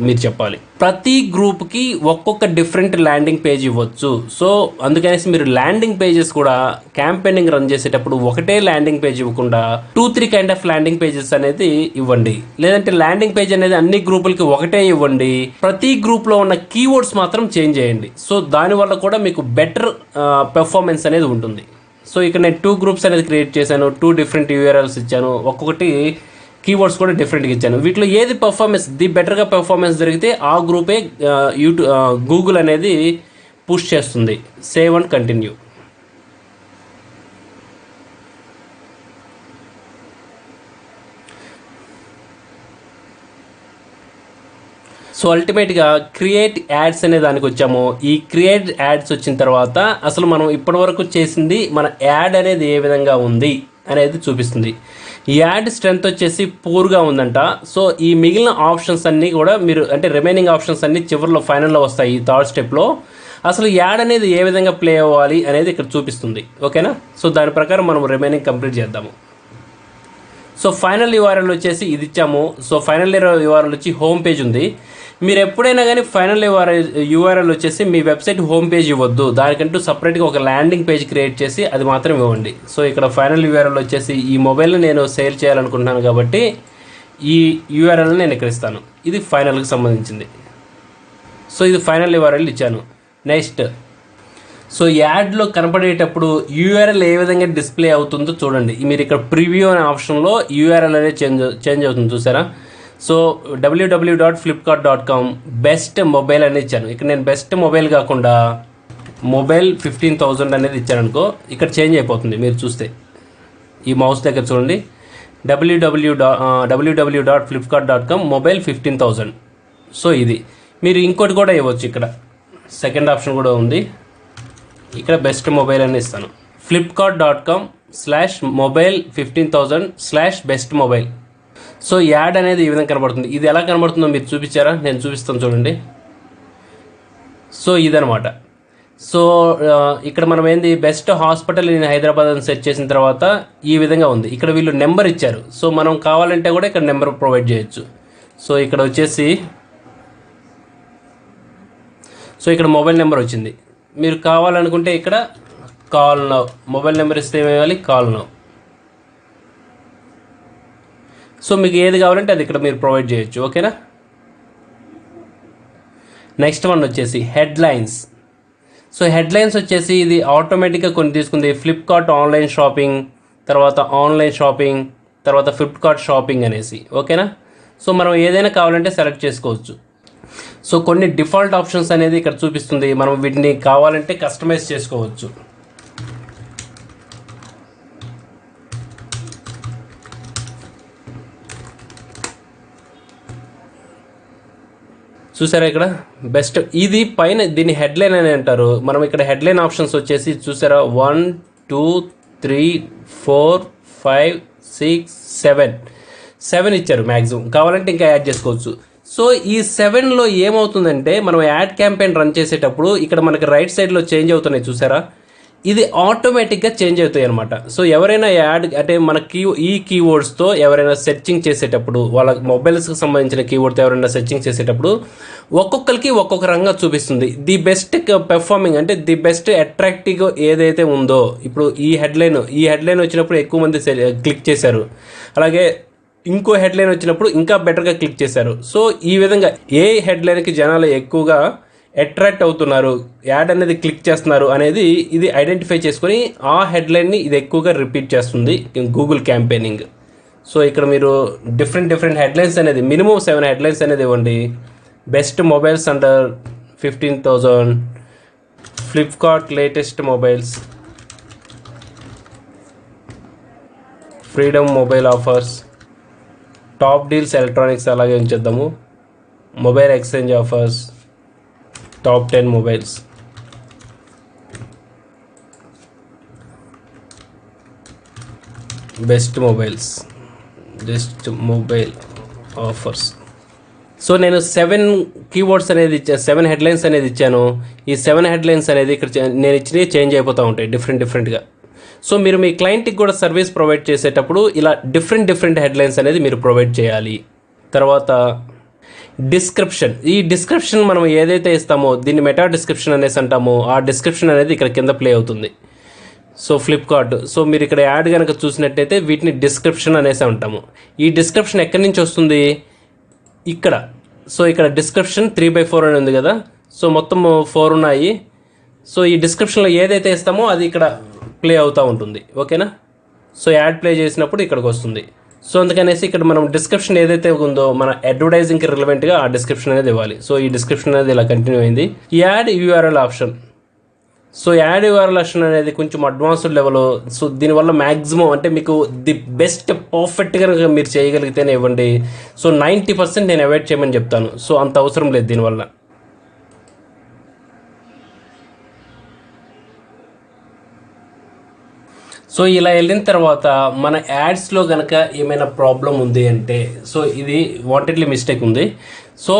మీరు చెప్పాలి. ప్రతి గ్రూప్కి ఒక్కొక్క డిఫరెంట్ ల్యాండింగ్ పేజ్ ఇవ్వచ్చు. సో అందుకనేసి మీరు ల్యాండింగ్ పేజెస్ కూడా క్యాంపెయినింగ్ రన్ చేసేటప్పుడు ఒకటే ల్యాండింగ్ పేజ్ ఇవ్వకుండా 2-3 కైండ్ ఆఫ్ ల్యాండింగ్ పేజెస్ అనేది ఇవ్వండి. లేదంటే ల్యాండింగ్ పేజ్ అనేది అన్ని గ్రూపులకి ఒకటే ఇవ్వండి. ప్రతి గ్రూప్లో ఉన్న కీవర్డ్స్ మాత్రం చేంజ్ చేయండి. సో దానివల్ల కూడా మీకు బెటర్ పెర్ఫార్మెన్స్ అనేది ఉంటుంది. సో ఇక్కడ నేను 2 గ్రూప్స్ అనేది క్రియేట్ చేశాను. 2 డిఫరెంట్ యూఆర్ఎల్స్ ఇచ్చాను. ఒక్కొక్కటి కీవర్డ్స్ కూడా డిఫరెంట్గా ఇచ్చాను. వీటిలో ఏది పర్ఫార్మెన్స్ బెటర్గా పర్ఫార్మెన్స్ జరిగితే ఆ గ్రూపే గూగుల్ అనేది పుష్ చేస్తుంది. Save and continue. సో అల్టిమేట్గా క్రియేట్ యాడ్స్ అనే దానికి వచ్చాము. ఈ క్రియేట్ యాడ్స్ వచ్చిన తర్వాత అసలు మనం ఇప్పటివరకు చేసింది మన యాడ్ అనేది ఏ విధంగా ఉంది అనేది చూపిస్తుంది. ఈ యాడ్ స్ట్రెంత్ వచ్చేసి పూర్గా ఉందంట. సో ఈ మిగిలిన ఆప్షన్స్ అన్నీ కూడా మీరు అంటే రిమైనింగ్ ఆప్షన్స్ అన్నీ చివరిలో ఫైనల్లో వస్తాయి. ఈ థర్డ్ స్టెప్లో అసలు యాడ్ అనేది ఏ విధంగా ప్లే అవ్వాలి అనేది ఇక్కడ చూపిస్తుంది. ఓకేనా, సో దాని ప్రకారం మనం రిమైనింగ్ కంప్లీట్ చేద్దాము. సో ఫైనల్ యూఆర్ఎల్ వచ్చేసి ఇది ఇచ్చాము. సో ఫైనల్ యూఆర్ఎల్ వచ్చి హోమ్ పేజ్ ఉంది. మీరు ఎప్పుడైనా కానీ ఫైనల్ యూఆర్ఎల్ వచ్చేసి మీ వెబ్సైట్ హోమ్ పేజ్ ఇవ్వద్దు. దానికంటూ సపరేట్గా ఒక ల్యాండింగ్ పేజ్ క్రియేట్ చేసి అది మాత్రం ఇవ్వండి. సో ఇక్కడ ఫైనల్ యూఆర్ఎల్ వచ్చేసి ఈ మొబైల్ని నేను సేల్ చేయాలనుకుంటున్నాను కాబట్టి ఈ యూఆర్ఎల్ని నేను ఇక్కడ ఇస్తాను. ఇది ఫైనల్కి సంబంధించింది. సో ఇది ఫైనల్ యూఆర్ఎల్ ఇచ్చాను. నెక్స్ట్ సో యాడ్లో కనపడేటప్పుడు యూఆర్ఎల్ ఏ విధంగా డిస్ప్లే అవుతుందో చూడండి. మీరు ఇక్కడ ప్రివ్యూ అనే ఆప్షన్లో యూఆర్ఎల్ అనేది చేంజ్ అవుతుంది, చూసారా? సో www.flipkart.com బెస్ట్ మొబైల్ అనేది ఇచ్చాను. ఇక్కడ నేను బెస్ట్ మొబైల్ కాకుండా మొబైల్ 15,000 అనేది ఇచ్చాను అనుకో, ఇక్కడ చేంజ్ అయిపోతుంది. మీరు చూస్తే ఈ మౌస్ దగ్గర చూడండి, www.flipkart.com మొబైల్ 15,000. సో ఇది మీరు ఇంకోటి కూడా ఇవ్వచ్చు. ఇక్కడ సెకండ్ ఆప్షన్ కూడా ఉంది. ఇక్కడ బెస్ట్ మొబైల్ అని ఇస్తాను. flipkart.com/మొబైల్ 15,000/బెస్ట్ మొబైల్. సో యాడ్ అనేది ఈ విధంగా కనబడుతుంది. ఇది ఎలా కనబడుతుందో మీరు చూపించారా? నేను చూపిస్తాను చూడండి. సో ఇదనమాట. సో ఇక్కడ మనం ఏంది బెస్ట్ హాస్పిటల్ ఇన్ హైదరాబాద్ అని సెర్చ్ చేసిన తర్వాత ఈ విధంగా ఉంది. ఇక్కడ వీళ్ళు నెంబర్ ఇచ్చారు. సో మనం కావాలంటే కూడా ఇక్కడ నెంబర్ ప్రొవైడ్ చేయొచ్చు. సో ఇక్కడ వచ్చేసి సో ఇక్కడ మొబైల్ నెంబర్ వచ్చింది. మీరు కావాలనుకుంటే ఇక్కడ కాల్ నౌ మొబైల్ నెంబర్ ఇస్తే ఏమేయాలి, కాల్ నౌ. సో మీకు ఏది కావాలంటే అది ఇక్కడ మీరు ప్రొవైడ్ చేయొచ్చు. ఓకేనా. నెక్స్ట్ వన్ వచ్చేసి హెడ్లైన్స్. సో హెడ్లైన్స్ వచ్చేసి ఇది ఆటోమేటిక్గా కొన్ని తీసుకుంది. ఫ్లిప్కార్ట్ ఆన్లైన్ షాపింగ్, తర్వాత ఆన్లైన్ షాపింగ్, తర్వాత ఫ్లిప్కార్ట్ షాపింగ్ అనేసి. ఓకేనా. సో మనం ఏదైనా కావాలంటే సెలెక్ట్ చేసుకోవచ్చు. సో కొన్ని డిఫాల్ట్ ఆప్షన్స్ అనేది ఇక్కడ చూపిస్తుంది, మనం వీటిని కావాలంటే కస్టమైజ్ చేసుకోవచ్చు. చూసారా ఇక్కడ బెస్ట్, ఇది పైన దీన్ని హెడ్లైన్ అని అంటారు. మనం ఇక్కడ హెడ్లైన్ ఆప్షన్స్ వచ్చేసి చూసారా 1 2 3 4 5 6 7 ఇచ్చారు మ్యాక్సిమం, కావాలంటే ఇంకా యాడ్ చేసుకోవచ్చు. సో ఈ 7లో ఏమవుతుందంటే మనం యాడ్ క్యాంపెయిన్ రన్ చేసేటప్పుడు ఇక్కడ మనకి రైట్ సైడ్లో చేంజ్ అవుతున్నాయి చూసారా, ఇది ఆటోమేటిక్గా చేంజ్ అవుతాయి అనమాట. సో ఎవరైనా యాడ్ అంటే మన ఈ కీవర్డ్స్తో ఎవరైనా సెర్చింగ్ చేసేటప్పుడు, వాళ్ళ మొబైల్స్కి సంబంధించిన కీవర్డ్తో ఎవరైనా సెర్చింగ్ చేసేటప్పుడు ఒక్కొక్కరికి ఒక్కొక్క రంగా చూపిస్తుంది. ది బెస్ట్ పెర్ఫార్మింగ్ అంటే ది బెస్ట్ అట్రాక్టివ్ ఏదైతే ఉందో, ఇప్పుడు ఈ హెడ్లైన్ వచ్చినప్పుడు ఎక్కువ మంది క్లిక్ చేశారు, అలాగే ఇంకో హెడ్లైన్ వచ్చినప్పుడు ఇంకా బెటర్గా క్లిక్ చేశారు. సో ఈ విధంగా ఏ హెడ్లైన్కి జనాలు ఎక్కువగా అట్రాక్ట్ అవుతున్నారు, యాడ్ అనేది క్లిక్ చేస్తున్నారు అనేది ఇది ఐడెంటిఫై చేసుకొని ఆ హెడ్లైన్ని ఇది ఎక్కువగా రిపీట్ చేస్తుంది గూగుల్ క్యాంపెయినింగ్. సో ఇక్కడ మీరు డిఫరెంట్ హెడ్లైన్స్ అనేది మినిమం 7 హెడ్లైన్స్ అనేది ఇవ్వండి. Best mobiles under 15,000, Flipkart latest mobiles, freedom mobile offers, top deals electronics అలాగే ఉంచేద్దాము, mobile exchange offers, top 10 mobiles, best mobile offers. So నేను 7 కీవర్డ్స్ అనేది ఇచ్చాను, 7 హెడ్లైన్స్ అనేది ఇచ్చాను. ఈ 7 హెడ్లైన్స్ అనేది ఇక్కడ నేను ఇచ్చినవి చేంజ్ అయిపోతూ ఉంటాయి డిఫరెంట్గా. సో మీరు మీ క్లయింట్కి కూడా సర్వీస్ ప్రొవైడ్ చేసేటప్పుడు ఇలా డిఫరెంట్ హెడ్లైన్స్ అనేది మీరు ప్రొవైడ్ చేయాలి. తర్వాత డిస్క్రిప్షన్, ఈ డిస్క్రిప్షన్ మనం ఏదైతే ఇస్తామో దీన్ని మెటా డిస్క్రిప్షన్ అనేసి అంటామో, ఆ డిస్క్రిప్షన్ అనేది ఇక్కడ కింద ప్లే అవుతుంది. సో ఫ్లిప్కార్ట్, సో మీరు ఇక్కడ యాడ్ కనుక చూసినట్టయితే వీటిని డిస్క్రిప్షన్ అనేసి అంటాము. ఈ డిస్క్రిప్షన్ ఎక్కడి నుంచి వస్తుంది, ఇక్కడ. సో ఇక్కడ డిస్క్రిప్షన్ 3/4 అని ఉంది కదా, సో మొత్తం 4 ఉన్నాయి. సో ఈ డిస్క్రిప్షన్లో ఏదైతే ఇస్తామో అది ఇక్కడ ప్లే అవుతూ ఉంటుంది, ఓకేనా. సో యాడ్ ప్లే చేసినప్పుడు ఇక్కడికి వస్తుంది. సో అందుకనేసి ఇక్కడ మనం డిస్క్రిప్షన్ ఏదైతే ఉందో మన అడ్వర్టైజింగ్కి రిలవెంట్గా ఆ డిస్క్రిప్షన్ అనేది ఇవ్వాలి. సో ఈ డిస్క్రిప్షన్ అనేది ఇలా కంటిన్యూ అయింది. Add URL option, so add URL option అనేది కొంచెం అడ్వాన్స్డ్ లెవెల్. సో దీనివల్ల మ్యాక్సిమం అంటే మీకు ది బెస్ట్ పర్ఫెక్ట్గా మీరు చేయగలిగితేనే ఇవ్వండి. సో 90% నేను అవాయిడ్ చేయమని చెప్తాను. సో అంత అవసరం లేదు దీనివల్ల. సో ఇలా వెళ్ళిన తర్వాత మన యాడ్స్లో కనుక ఏమైనా ప్రాబ్లం ఉంది అంటే, సో ఇది వాంటెడ్లీ మిస్టేక్ ఉంది. సో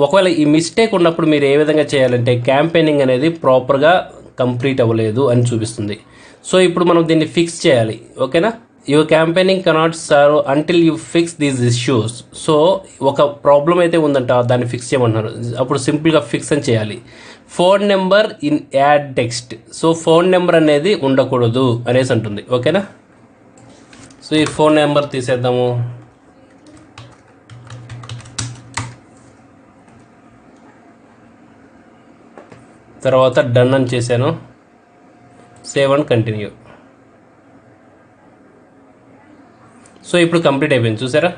ఒకవేళ ఈ మిస్టేక్ ఉన్నప్పుడు మీరు ఏ విధంగా చేయాలంటే క్యాంపెయినింగ్ అనేది ప్రాపర్గా కంప్లీట్ అవ్వలేదు అని చూపిస్తుంది. సో ఇప్పుడు మనం దీన్ని ఫిక్స్ చేయాలి, ఓకేనా. Your campaigning cannot serve until you fix these issues. So ఒక ప్రాబ్లం అయితే ఉందంట, దాన్ని ఫిక్స్ చేయమంటున్నారు. అప్పుడు సింపుల్గా ఫిక్స్ అని చేయాలి. Phone number in add text, so phone number అనేది ఉండకూడదు అనేసి అంటుంది, ఓకేనా. సో ఈ ఫోన్ నెంబర్ తీసేద్దాము. తర్వాత డన్ అని చేశాను, సేవ్ అండ్ కంటిన్యూ. సో ఇప్పుడు కంప్లీట్ అయిపోయింది చూసారా.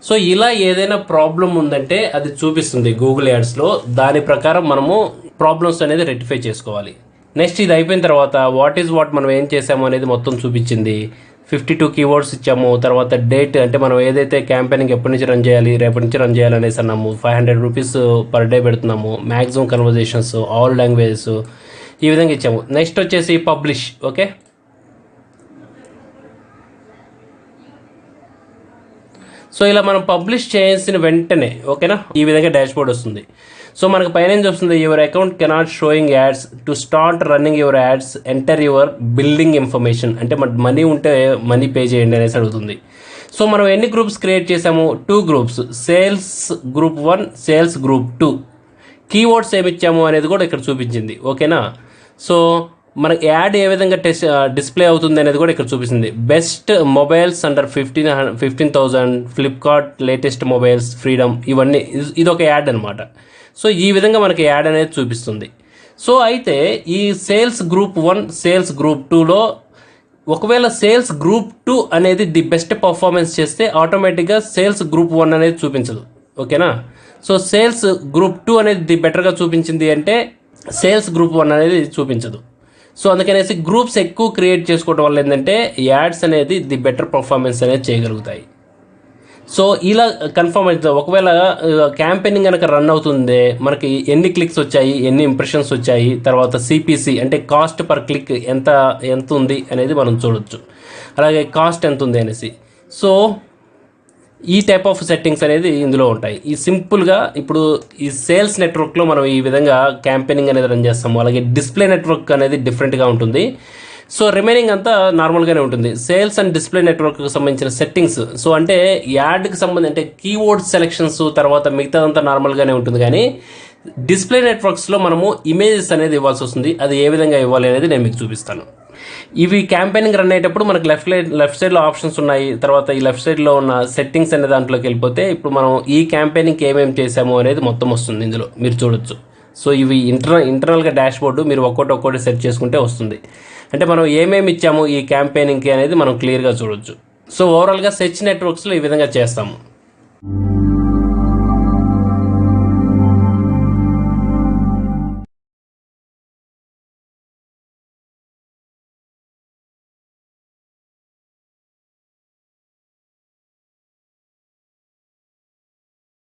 సో ఇలా ఏదైనా ప్రాబ్లం ఉందంటే అది చూపిస్తుంది గూగుల్ యాడ్స్లో, దాని ప్రకారం మనము ప్రాబ్లమ్స్ అనేది రెక్టిఫై చేసుకోవాలి. నెక్స్ట్ ఇది అయిపోయిన తర్వాత వాట్ మనం ఏం చేసాము అనేది మొత్తం చూపించింది. 52 కీవర్డ్స్ ఇచ్చాము. తర్వాత డేట్ అంటే మనం ఏదైతే క్యాంపెయినింగ్ ఎప్పటి నుంచి రన్ చేయాలి, రేపటి నుంచి రన్ చేయాలి అనేసి అన్నాము. 500 రూపీస్ పర్ డే పెడుతున్నాము. మ్యాక్సిమం కన్వర్జేషన్స్, ఆల్ లాంగ్వేజెస్, ఈ విధంగా ఇచ్చాము. నెక్స్ట్ వచ్చేసి పబ్లిష్, ఓకే. సో ఇలా మనం పబ్లిష్ చేసిన వెంటనే, ఓకేనా, ఈ విధంగా డాష్బోర్డ్ వస్తుంది. సో మనకు పైన ఏం చూస్తుంది, your account cannot showing ads, to start running your ads enter your billing information, అంటే మనీ ఉంటే మనీ పే చేయండి అనేసి అడుగుతుంది. సో మనం ఎన్ని గ్రూప్స్ క్రియేట్ చేసాము, 2 groups, sales group 1, sales group 2. Keywords ఏమి ఇచ్చాము అనేది కూడా ఇక్కడ చూపించింది, ఓకేనా. సో మనకి యాడ్ ఏ విధంగా డిస్ప్లే అవుతుంది అనేది కూడా ఇక్కడ చూపిస్తుంది. Best mobiles under 15,000, Flipkart latest mobiles, freedom, ఇవన్నీ ఇది ఒక యాడ్ అనమాట. సో ఈ విధంగా మనకి యాడ్ అనేది చూపిస్తుంది. సో అయితే ఈ సేల్స్ గ్రూప్ 1, సేల్స్ గ్రూప్ 2లో ఒకవేళ సేల్స్ గ్రూప్ 2 అనేది ది బెస్ట్ పర్ఫార్మెన్స్ చేస్తే ఆటోమేటిక్గా సేల్స్ గ్రూప్ 1 అనేది చూపించదు. ఓకేనా? సో సేల్స్ గ్రూప్ 2 అనేది ది బెటర్గా చూపించింది అంటే సేల్స్ గ్రూప్ 1 అనేది చూపించదు. సో అందుకనేసి గ్రూప్స్ ఎక్కువ క్రియేట్ చేసుకోవడం వల్ల ఏంటంటే యాడ్స్ అనేది ది బెటర్ పర్ఫార్మెన్స్ అనేది చేయగలుగుతాయి. సో ఇలా కన్ఫర్మ్ అవుతుంది. ఒకవేళ క్యాంపెయినింగ్ కనుక రన్ అవుతుంది, మనకి ఎన్ని క్లిక్స్ వచ్చాయి, ఎన్ని ఇంప్రెషన్స్ వచ్చాయి, తర్వాత సిపిసి అంటే కాస్ట్ పర్ క్లిక్ ఎంత ఉంది అనేది మనం చూడొచ్చు. అలాగే కాస్ట్ ఎంత ఉంది అనేసి. సో ఈ టైప్ ఆఫ్ సెట్టింగ్స్ అనేది ఇందులో ఉంటాయి. ఈ సింపుల్గా ఇప్పుడు ఈ సేల్స్ నెట్వర్క్లో మనం ఈ విధంగా క్యాంపెయినింగ్ అనేది రన్ చేస్తాము. అలాగే డిస్ప్లే నెట్వర్క్ అనేది డిఫరెంట్గా ఉంటుంది. సో రిమైనింగ్ అంతా నార్మల్గానే ఉంటుంది. సేల్స్ అండ్ డిస్ప్లే నెట్వర్క్కి సంబంధించిన సెట్టింగ్స్, సో అంటే యాడ్కి సంబంధించి అంటే కీవర్డ్ సెలెక్షన్స్ తర్వాత మిగతాదంతా నార్మల్గానే ఉంటుంది. కానీ డిస్ప్లే నెట్వర్క్స్లో మనము ఇమేజెస్ అనేది ఇవ్వాల్సి వస్తుంది. అది ఏ విధంగా ఇవ్వాలి అనేది నేను మీకు చూపిస్తాను. ఇవి క్యాంపెయినింగ్ రన్ అయ్యేటప్పుడు మనకు లెఫ్ట్ సైడ్లో ఆప్షన్స్ ఉన్నాయి. తర్వాత ఈ లెఫ్ట్ సైడ్లో ఉన్న సెట్టింగ్స్ అనే దాంట్లోకి వెళ్ళిపోతే ఇప్పుడు మనం ఈ క్యాంపెయినింగ్కి ఏమేమి చేసాము అనేది మొత్తం వస్తుంది ఇందులో మీరు చూడొచ్చు. సో ఇవి ఇంటర్నల్గా డాష్ బోర్డు మీరు ఒక్కొక్కటి సెట్ చేసుకుంటే వస్తుంది. అంటే మనం ఏమేమి ఇచ్చాము ఈ క్యాంపెయినింగ్కి అనేది మనం క్లియర్గా చూడొచ్చు. సో ఓవరాల్గా సెర్చ్ నెట్వర్క్స్లో ఈ విధంగా చేస్తాము.